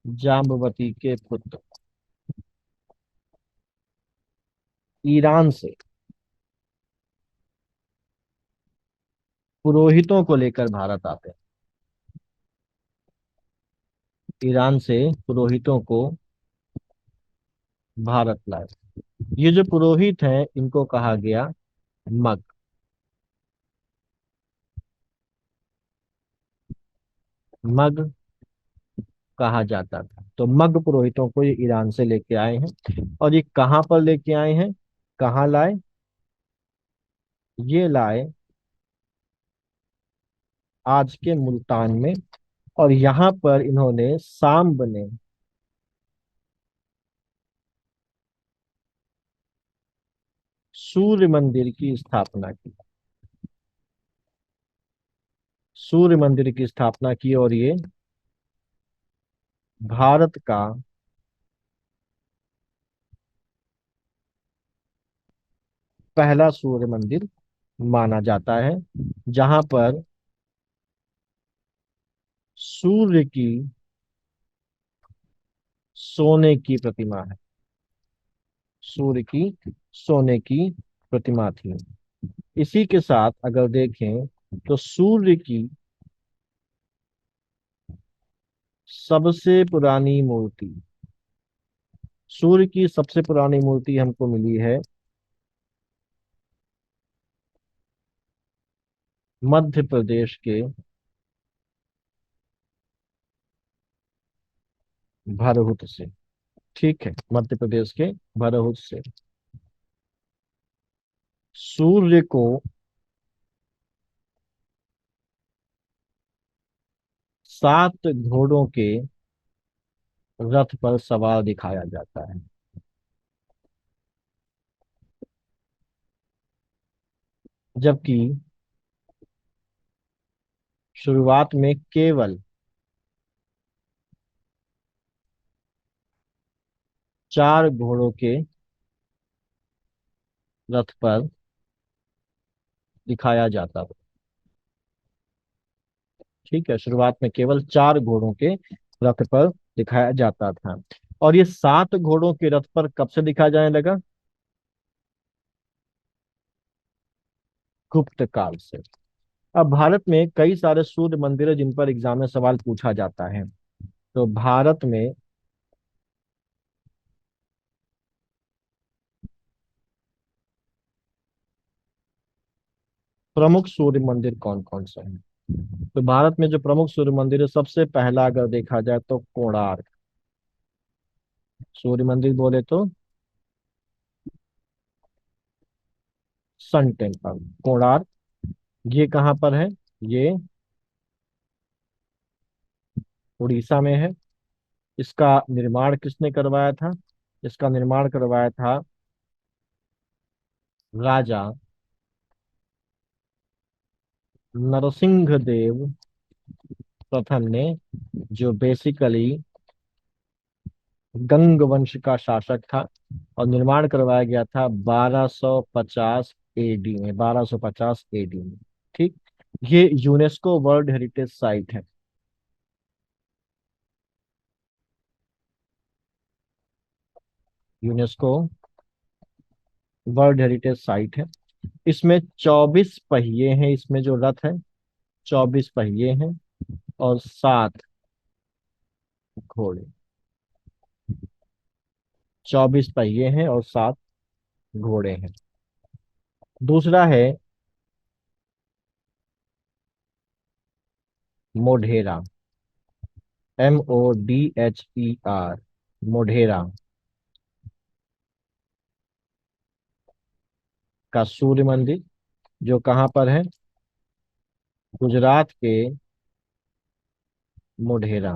Speaker 1: जाम्बवती के पुत्र ईरान से पुरोहितों को लेकर भारत आते हैं। ईरान से पुरोहितों को भारत लाए। ये जो पुरोहित हैं इनको कहा गया मग। मग कहा जाता था। तो मग पुरोहितों को ये ईरान से लेके आए हैं। और ये कहाँ पर लेके आए हैं, कहाँ लाए? ये लाए आज के मुल्तान में। और यहाँ पर इन्होंने सांब ने सूर्य मंदिर की स्थापना की। सूर्य मंदिर की स्थापना की और ये भारत का पहला सूर्य मंदिर माना जाता है, जहां पर सूर्य की सोने की प्रतिमा है। सूर्य की सोने की प्रतिमा थी। इसी के साथ अगर देखें तो सूर्य की सबसे पुरानी मूर्ति, सूर्य की सबसे पुरानी मूर्ति हमको मिली है मध्य प्रदेश के भरहुत से। ठीक है, मध्य प्रदेश के भरहुत से। सूर्य को 7 घोड़ों के रथ पर सवार दिखाया जाता है। जबकि शुरुआत में केवल 4 घोड़ों के रथ पर दिखाया जाता था। ठीक है, शुरुआत में केवल 4 घोड़ों के रथ पर दिखाया जाता था। और ये 7 घोड़ों के रथ पर कब से दिखाया जाने लगा? गुप्त काल से। अब भारत में कई सारे सूर्य मंदिर है जिन पर एग्जाम में सवाल पूछा जाता है। तो भारत में प्रमुख सूर्य मंदिर कौन कौन से हैं? तो भारत में जो प्रमुख सूर्य मंदिर है, सबसे पहला अगर देखा जाए तो कोणार्क सूर्य मंदिर बोले तो सन टेम्पल, कोणार्क। ये कहाँ पर है? ये उड़ीसा में है। इसका निर्माण किसने करवाया था? इसका निर्माण करवाया था राजा नरसिंह देव प्रथम ने, जो बेसिकली गंग वंश का शासक था। और निर्माण करवाया गया था 1250 एडी में, 1250 एडी में। ठीक। ये यूनेस्को वर्ल्ड हेरिटेज साइट है। यूनेस्को वर्ल्ड हेरिटेज साइट है। इसमें 24 पहिए हैं, इसमें जो रथ है 24 पहिए हैं, और 7 घोड़े। 24 पहिए हैं और 7 घोड़े हैं। दूसरा है मोढेरा, MODHER, मोढेरा का सूर्य मंदिर, जो कहाँ पर है? गुजरात के मोढेरा।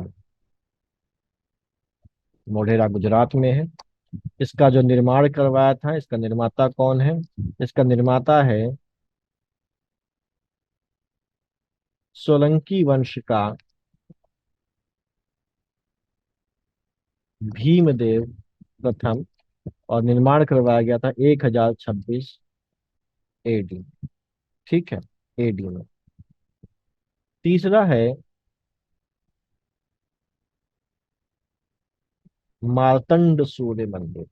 Speaker 1: मोढेरा गुजरात में है। इसका जो निर्माण करवाया था, इसका निर्माता कौन है? इसका निर्माता है सोलंकी वंश का भीमदेव प्रथम। और निर्माण करवाया गया था 1026 एडी। ठीक है, एडी में। तीसरा है मार्तंड सूर्य मंदिर।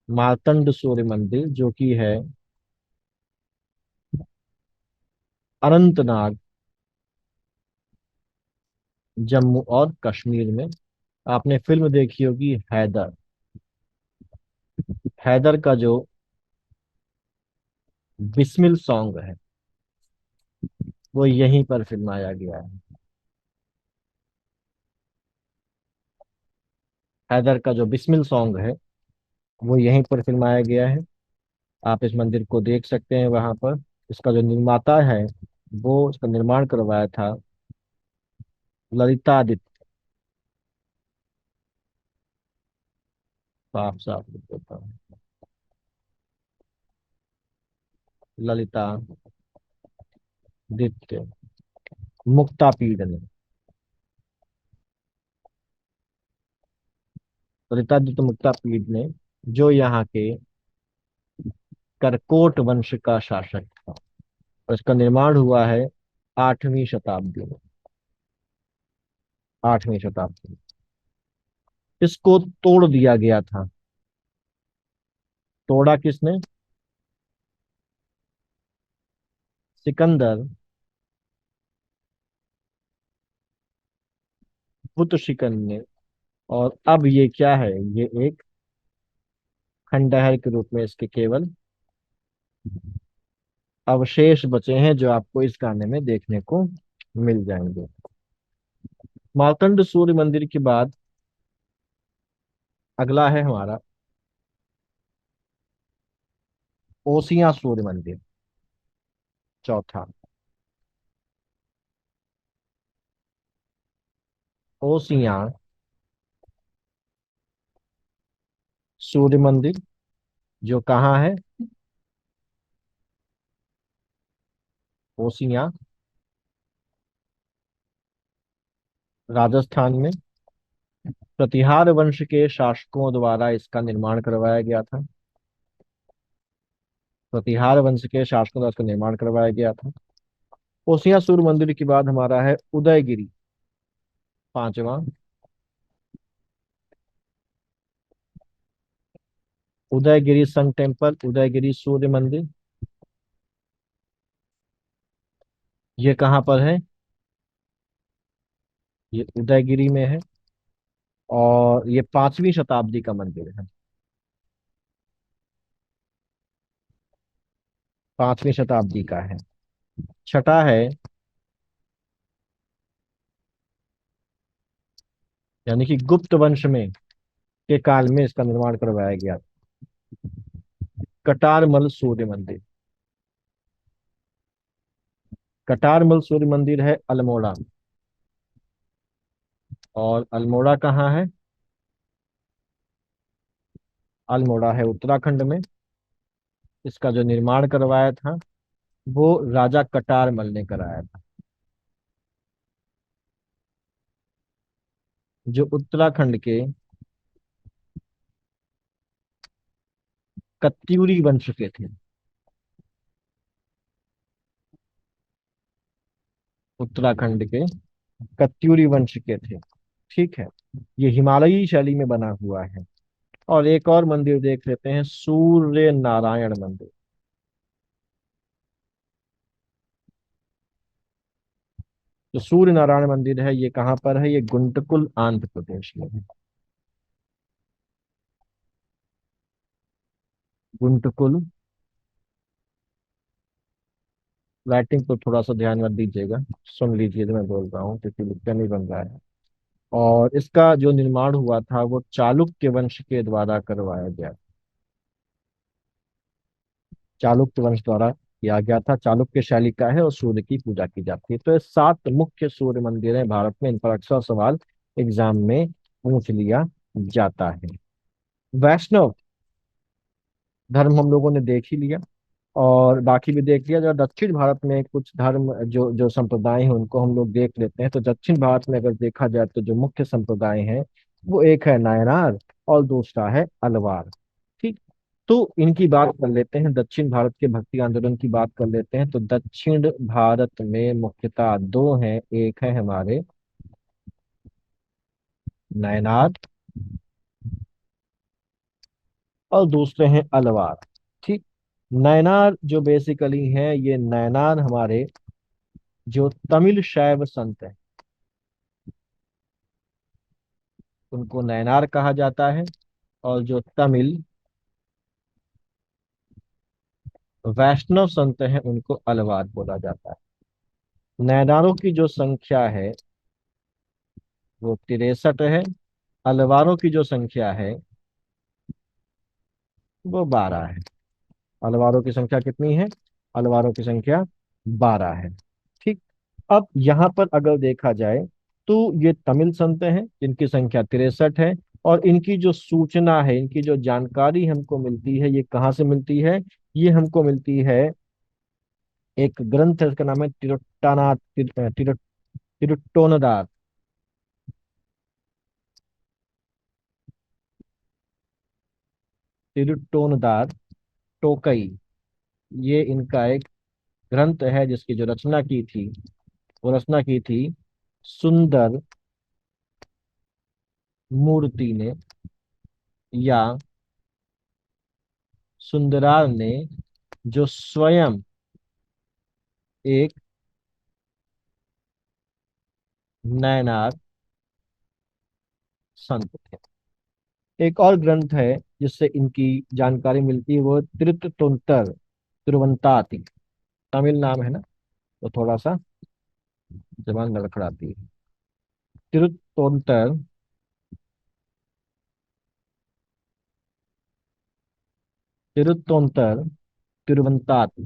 Speaker 1: मार्तंड सूर्य मंदिर जो कि है अनंतनाग, जम्मू और कश्मीर में। आपने फिल्म देखी होगी हैदर। हैदर का जो बिस्मिल सॉन्ग है वो यहीं पर फिल्माया गया है। हैदर का जो बिस्मिल सॉन्ग है वो यहीं पर फिल्माया गया है। आप इस मंदिर को देख सकते हैं वहां पर। इसका जो निर्माता है, वो इसका निर्माण करवाया था ललितादित्य। साफ साफ लिख देता हूँ, ललितादित्य मुक्तापीड ने। ललितादित्य मुक्तापीड ने, जो यहाँ के करकोट वंश का शासक था। और इसका निर्माण हुआ है 8वीं शताब्दी में। 8वीं शताब्दी। इसको तोड़ दिया गया था। तोड़ा किसने? सिकंदर बुत शिकन ने। और अब ये क्या है? ये एक खंडहर के रूप में इसके केवल अवशेष बचे हैं, जो आपको इस गाने में देखने को मिल जाएंगे। मार्तंड सूर्य मंदिर के बाद अगला है हमारा ओसियां सूर्य मंदिर, चौथा। ओसियां सूर्य मंदिर, जो कहाँ है? ओसियां राजस्थान में। प्रतिहार वंश के शासकों द्वारा इसका निर्माण करवाया गया था। प्रतिहार वंश के शासकों द्वारा इसका निर्माण करवाया गया था। ओसियां सूर्य मंदिर के बाद हमारा है उदयगिरी, पांचवा। उदयगिरी सन टेम्पल, उदयगिरी सूर्य मंदिर, ये कहाँ पर है? ये उदयगिरी में है। और ये 5वीं शताब्दी का मंदिर है। 5वीं शताब्दी का है। छठा है, यानी कि गुप्त वंश में के काल में इसका निर्माण करवाया गया, कटारमल सूर्य मंदिर। कटारमल सूर्य मंदिर है अल्मोड़ा। और अल्मोड़ा कहाँ है? अल्मोड़ा है उत्तराखंड में। इसका जो निर्माण करवाया था वो राजा कटारमल ने कराया था। जो उत्तराखंड के कत्यूरी वंश के थे। उत्तराखंड के कत्यूरी वंश के थे। ठीक है। ये हिमालयी शैली में बना हुआ है। और एक और मंदिर देख लेते हैं, सूर्य नारायण मंदिर। जो सूर्य नारायण मंदिर है ये कहाँ पर है? ये गुंटकुल आंध्र प्रदेश में है। गुंटकुल। राइटिंग को थोड़ा सा ध्यान मत दीजिएगा, सुन लीजिए जो मैं बोल रहा हूँ, क्योंकि लिखा नहीं बन रहा है। और इसका जो निर्माण हुआ था वो चालुक्य वंश के द्वारा करवाया गया। चालुक्य वंश द्वारा किया गया था। चालुक्य शैली का है और सूर्य की पूजा की जाती है। तो ये 7 मुख्य सूर्य मंदिर हैं भारत में। इन पर अक्सर सवाल एग्जाम में पूछ लिया जाता है। वैष्णव धर्म हम लोगों ने देख ही लिया, और बाकी भी देख लिया। जो दक्षिण भारत में कुछ धर्म, जो जो संप्रदाय हैं उनको हम लोग देख लेते हैं। तो दक्षिण भारत में अगर देखा जाए तो जो मुख्य संप्रदाय हैं वो एक है नायनार और दूसरा है अलवार। ठीक। तो इनकी बात कर लेते हैं, दक्षिण भारत के भक्ति आंदोलन की बात कर लेते हैं। तो दक्षिण भारत में मुख्यतः दो हैं, एक है हमारे नायनार और दूसरे हैं अलवार। ठीक। नायनार जो बेसिकली हैं, ये नायनार हमारे जो तमिल शैव संत हैं उनको नैनार कहा जाता है। और जो तमिल वैष्णव संत हैं उनको अलवार बोला जाता है। नैनारों की जो संख्या है वो 63 है। अलवारों की जो संख्या है वो 12 है। अलवारों की संख्या कितनी है? अलवारों की संख्या 12 है। ठीक। अब यहाँ पर अगर देखा जाए तो ये तमिल संत हैं जिनकी संख्या 63 है। और इनकी जो सूचना है, इनकी जो जानकारी हमको मिलती है, ये कहाँ से मिलती है? ये हमको मिलती है, एक ग्रंथ है उसका नाम है तिरुट्टाना तिरुट्टोनदार। तिरुट्टोनदार टोकई, ये इनका एक ग्रंथ है जिसकी जो रचना की थी वो रचना की थी सुंदर मूर्ति ने या सुंदरार ने, जो स्वयं एक नयनार संत थे। एक और ग्रंथ है जिससे इनकी जानकारी मिलती है, वो तिरुत्तोंतर तिरुवंताति। तमिल नाम है ना, तो थोड़ा सा जबान लड़खड़ाती है। तिरुत्तोंतर तिरुत्तोंतर तिरुवंताति।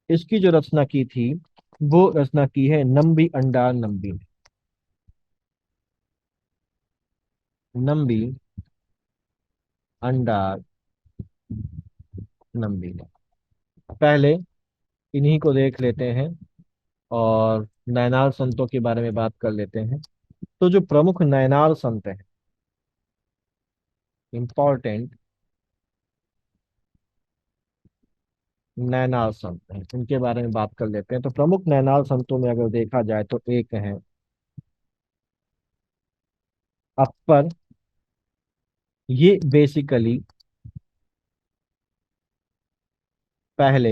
Speaker 1: इसकी जो रचना की थी, वो रचना की है नम्बी अंडार नम्बी ने। नम्बी अंडार नम्बी ने। पहले इन्हीं को देख लेते हैं और नयनार संतों के बारे में बात कर लेते हैं। तो जो प्रमुख नयनार संत हैं, इंपॉर्टेंट नैनार संत हैं, उनके बारे में बात कर लेते हैं। तो प्रमुख नैनार संतों में अगर देखा जाए तो एक है अप्पर। ये बेसिकली पहले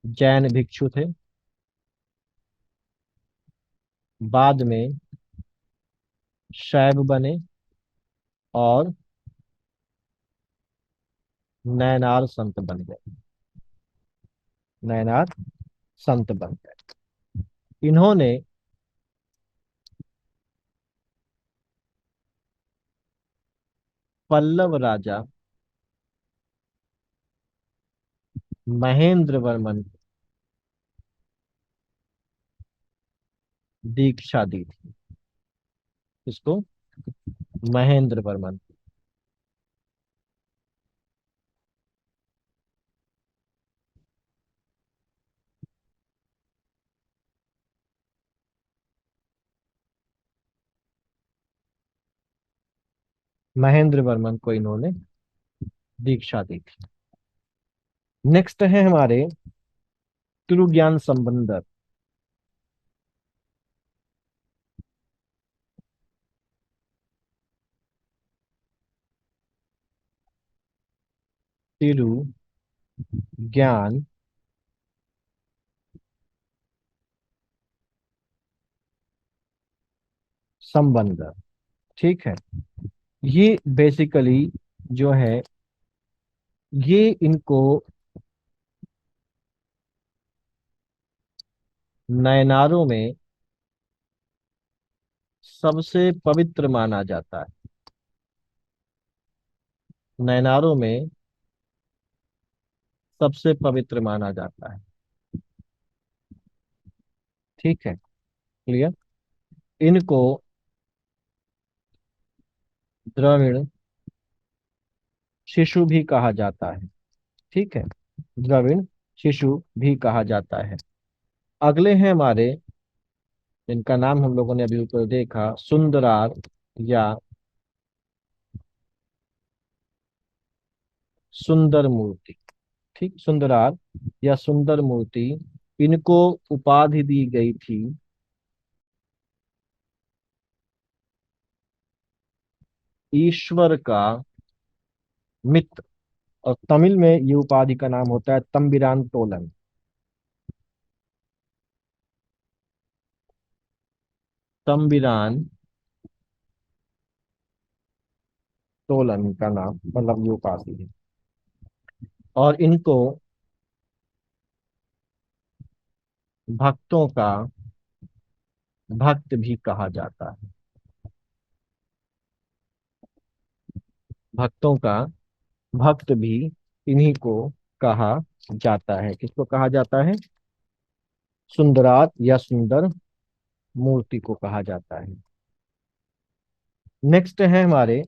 Speaker 1: जैन भिक्षु थे, बाद में शैव बने और नैनार संत बन गए। नैनार संत बन गए। इन्होंने पल्लव राजा महेंद्र वर्मन को दीक्षा दी थी। इसको महेंद्र वर्मन। महेंद्र वर्मन को इन्होंने दीक्षा दी थी। नेक्स्ट है हमारे तिरुज्ञान संबंदर। तिरु ज्ञान संबंदर। ठीक है। ये बेसिकली जो है, ये इनको नयनारों में सबसे पवित्र माना जाता है। नयनारों में सबसे पवित्र माना जाता है। ठीक है, क्लियर। इनको द्रविड़ शिशु भी कहा जाता है। ठीक है, द्रविड़ शिशु भी कहा जाता है। अगले हैं हमारे, जिनका नाम हम लोगों ने अभी ऊपर देखा, सुंदरार या सुंदर मूर्ति। ठीक, सुंदरार या सुंदर मूर्ति, इनको उपाधि दी गई थी ईश्वर का मित्र। और तमिल में ये उपाधि का नाम होता है तंबिरान तोलन। तंबिरान तोलन का नाम, मतलब ये उपाधि है। और इनको भक्तों का भक्त भी कहा जाता है। भक्तों का भक्त भी इन्हीं को कहा जाता है। किसको कहा जाता है? सुंदरात या सुंदर मूर्ति को कहा जाता है। नेक्स्ट है हमारे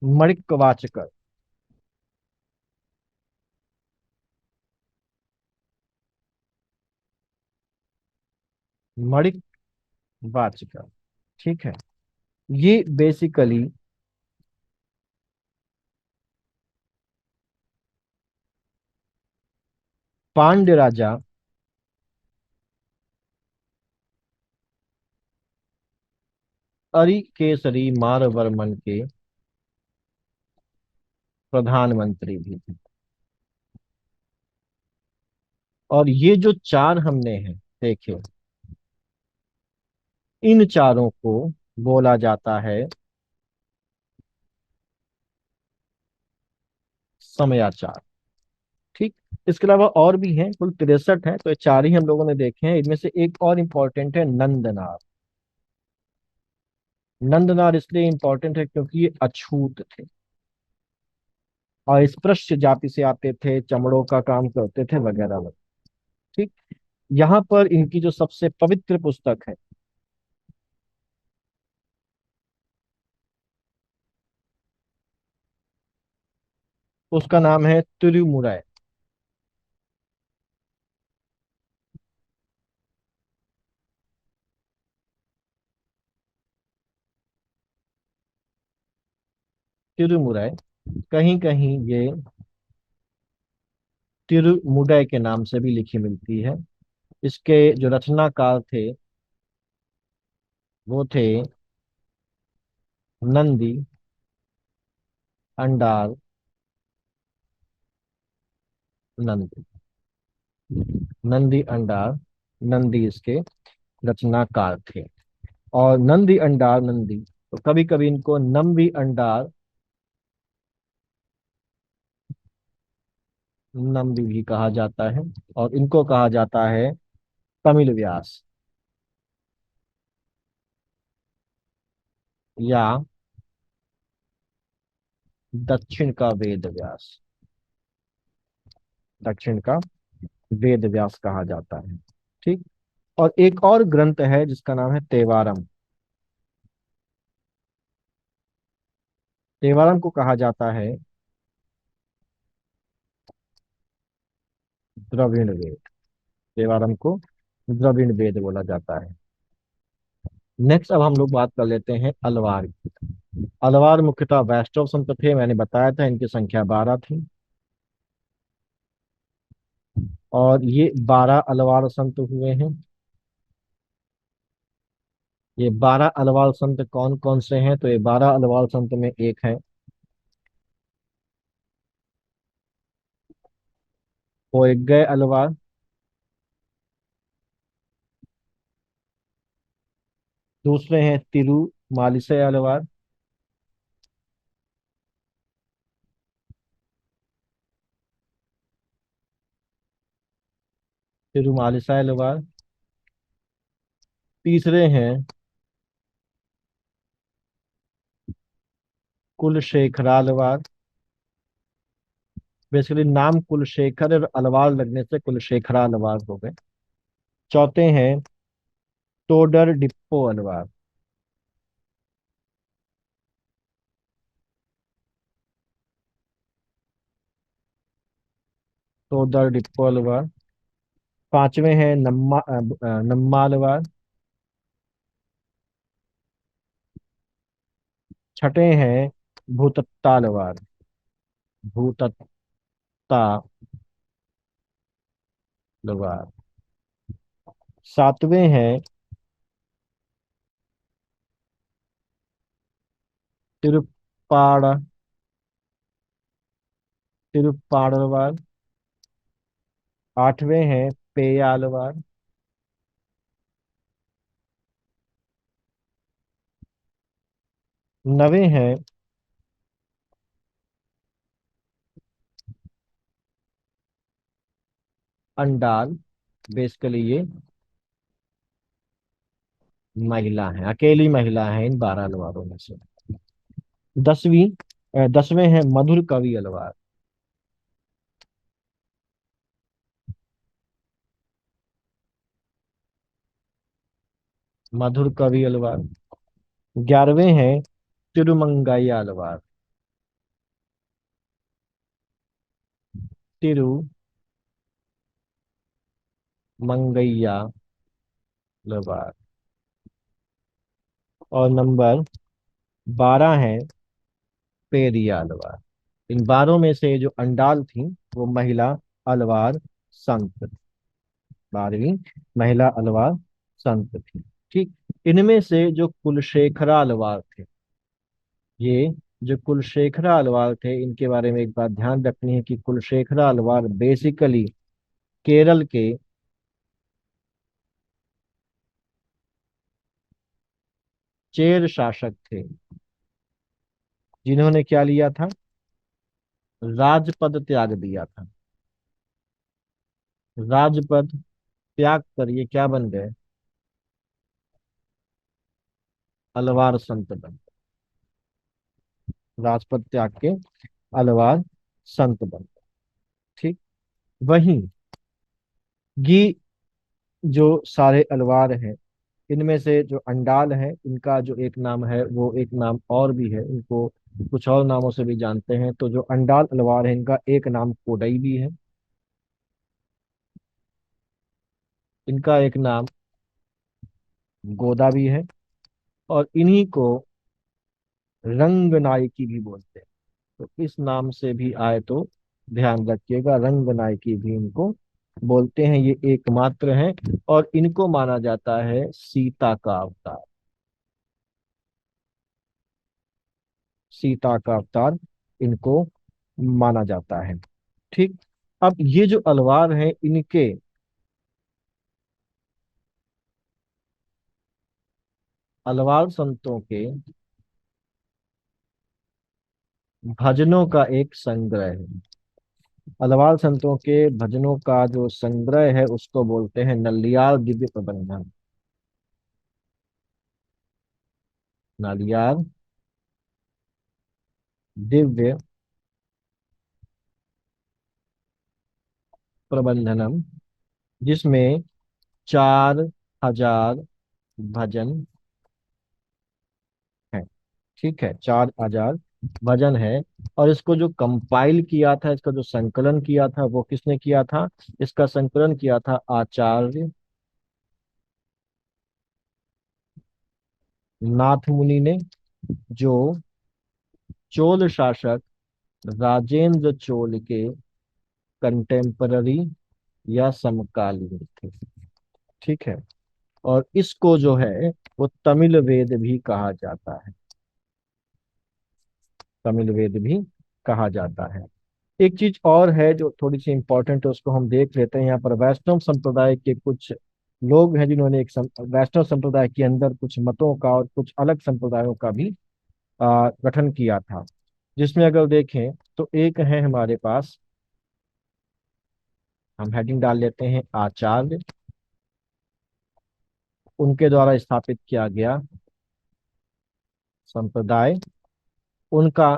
Speaker 1: मणिकवाचकर। मणिकवाचकर। ठीक है। ये बेसिकली पांड्य राजा अरिकेसरी मारवर्मन के प्रधानमंत्री भी थे। और ये जो चार हमने हैं देखे, इन चारों को बोला जाता है समयाचार। ठीक। इसके अलावा और भी हैं, कुल 63 हैं, तो ये चार ही हम लोगों ने देखे हैं। इनमें से एक और इम्पोर्टेंट है नंदनार। नंदनार इसलिए इम्पोर्टेंट है क्योंकि ये अछूत थे और स्पृश्य जाति से आते थे, चमड़ों का काम करते थे वगैरह वगैरह। ठीक। यहाँ पर इनकी जो सबसे पवित्र पुस्तक है उसका नाम है तिरुमुरै। तिरुमुरै, कहीं कहीं ये तिरुमुडै के नाम से भी लिखी मिलती है। इसके जो रचनाकार थे वो थे नंदी अंडार नंदी। नंदी अंडार नंदी इसके रचनाकार थे। और नंदी अंडार नंदी, तो कभी कभी इनको नंबी अंडार नंदी भी कहा जाता है। और इनको कहा जाता है तमिल व्यास, या दक्षिण का वेद व्यास। दक्षिण का वेद व्यास कहा जाता है। ठीक। और एक और ग्रंथ है जिसका नाम है तेवारम। तेवारम को कहा जाता है द्रविड़ वेद। देवारम को द्रविड़ वेद बोला जाता है। नेक्स्ट अब हम लोग बात कर लेते हैं अलवार की। अलवार मुख्यतः वैष्णव संत थे, मैंने बताया था इनकी संख्या 12 थी। और ये 12 अलवार संत हुए हैं। ये 12 अलवार संत कौन कौन से हैं? तो ये 12 अलवार संत में एक है पोइगय अलवार। दूसरे हैं तिरुमालिसय अलवार। तिरुमालिसय अलवार। तीसरे हैं कुलशेखरा अलवार। बेसिकली नाम कुलशेखर और अलवार लगने से कुलशेखरा अलवार हो गए। चौथे हैं टोडर डिप्पो अलवार। टोडर डिप्पो अलवार। पांचवें हैं नम्मालवार। छठे हैं भूतत्तालवार। भूतत्तालवार। सातवें हैं तिरुप्पाड़ तिरुप्पाड़लवार। आठवें हैं पेयालवार। नवे हैं अंडाल। बेसिकली ये महिला है, अकेली महिला है इन 12 अलवारों में से। 10वें हैं मधुर कवि अलवार। मधुर कवि अलवार। 11वें हैं तिरुमंगाई अलवार। तिरुमंगैया अलवार। और नंबर 12 है पेरिया अलवार। इन 12 में से जो अंडाल थी वो महिला अलवार संत, 12वीं महिला अलवार संत थी। ठीक। इनमें से जो कुलशेखरा अलवार थे, ये जो कुलशेखरा अलवार थे, इनके बारे में एक बात ध्यान रखनी है कि कुलशेखरा अलवार बेसिकली केरल के चेर शासक थे, जिन्होंने क्या लिया था, राजपद त्याग दिया था। राजपद त्याग कर ये क्या बन गए, अलवार संत बन गए। राजपद त्याग के अलवार संत बन गए। ठीक। वहीं ये जो सारे अलवार हैं, इनमें से जो अंडाल है, इनका जो एक नाम है वो एक नाम और भी है, इनको कुछ और नामों से भी जानते हैं। तो जो अंडाल अलवार है, इनका एक नाम कोडई भी है, इनका एक नाम गोदा भी है, और इन्हीं को रंग नायकी भी बोलते हैं। तो इस नाम से भी आए तो ध्यान रखिएगा, रंग नायकी भी इनको बोलते हैं। ये एकमात्र हैं, और इनको माना जाता है सीता का अवतार। सीता का अवतार इनको माना जाता है। ठीक। अब ये जो अलवार हैं, इनके अलवार संतों के भजनों का एक संग्रह है। अलवार संतों के भजनों का जो संग्रह है उसको बोलते हैं नलियार दिव्य प्रबंधन। नलियार दिव्य प्रबंधनम, जिसमें 4,000 भजन है। ठीक है, 4,000 भजन है। और इसको जो कंपाइल किया था, इसका जो संकलन किया था, वो किसने किया था, इसका संकलन किया था आचार्य नाथ मुनि ने, जो चोल शासक राजेंद्र चोल के कंटेम्पररी या समकालीन थे। ठीक है। और इसको जो है वो तमिल वेद भी कहा जाता है। तमिल वेद भी कहा जाता है। एक चीज और है जो थोड़ी सी इंपॉर्टेंट है, उसको हम देख लेते हैं। यहाँ पर वैष्णव संप्रदाय के कुछ लोग हैं जिन्होंने वैष्णव संप्रदाय के अंदर कुछ मतों का और कुछ अलग संप्रदायों का भी गठन किया था। जिसमें अगर देखें तो एक है हमारे पास, हम हेडिंग डाल लेते हैं आचार्य, उनके द्वारा स्थापित किया गया संप्रदाय, उनका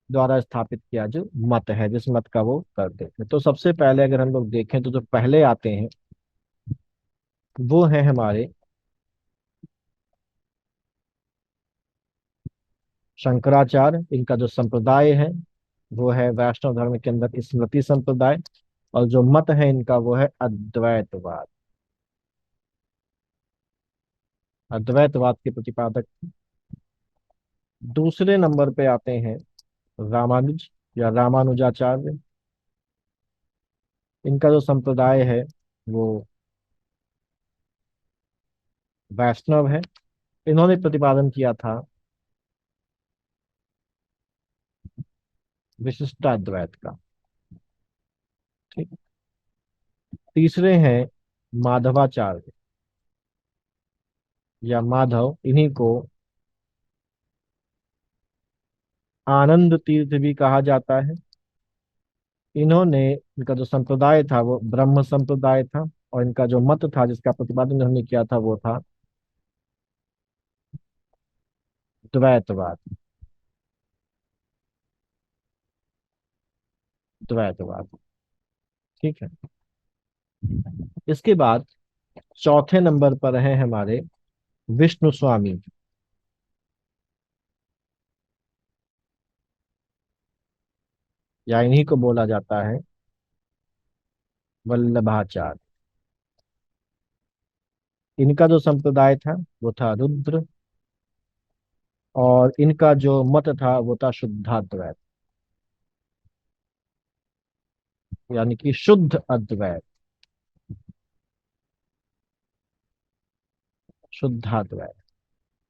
Speaker 1: द्वारा स्थापित किया जो मत है, जिस मत का वो करते थे। तो सबसे पहले अगर हम लोग देखें तो जो पहले आते हैं वो है हमारे शंकराचार्य। इनका जो संप्रदाय है वो है वैष्णव धर्म के अंदर स्मृति संप्रदाय, और जो मत है इनका वो है अद्वैतवाद। अद्वैतवाद के प्रतिपादक। दूसरे नंबर पे आते हैं रामानुज या रामानुजाचार्य। इनका जो संप्रदाय है वो वैष्णव है। इन्होंने प्रतिपादन किया था विशिष्टाद्वैत का। ठीक। तीसरे हैं माधवाचार्य या माधव, इन्हीं को आनंद तीर्थ भी कहा जाता है। इन्होंने, इनका जो संप्रदाय था वो ब्रह्म संप्रदाय था, और इनका जो मत था जिसका प्रतिपादन इन्होंने किया था वो था द्वैतवाद। द्वैतवाद। ठीक है। इसके बाद चौथे नंबर पर है हमारे विष्णु स्वामी, या इन्हीं को बोला जाता है वल्लभाचार्य। इनका जो संप्रदाय था वो था रुद्र, और इनका जो मत था वो था शुद्धाद्वैत, यानी कि शुद्ध अद्वैत। शुद्धात्वय।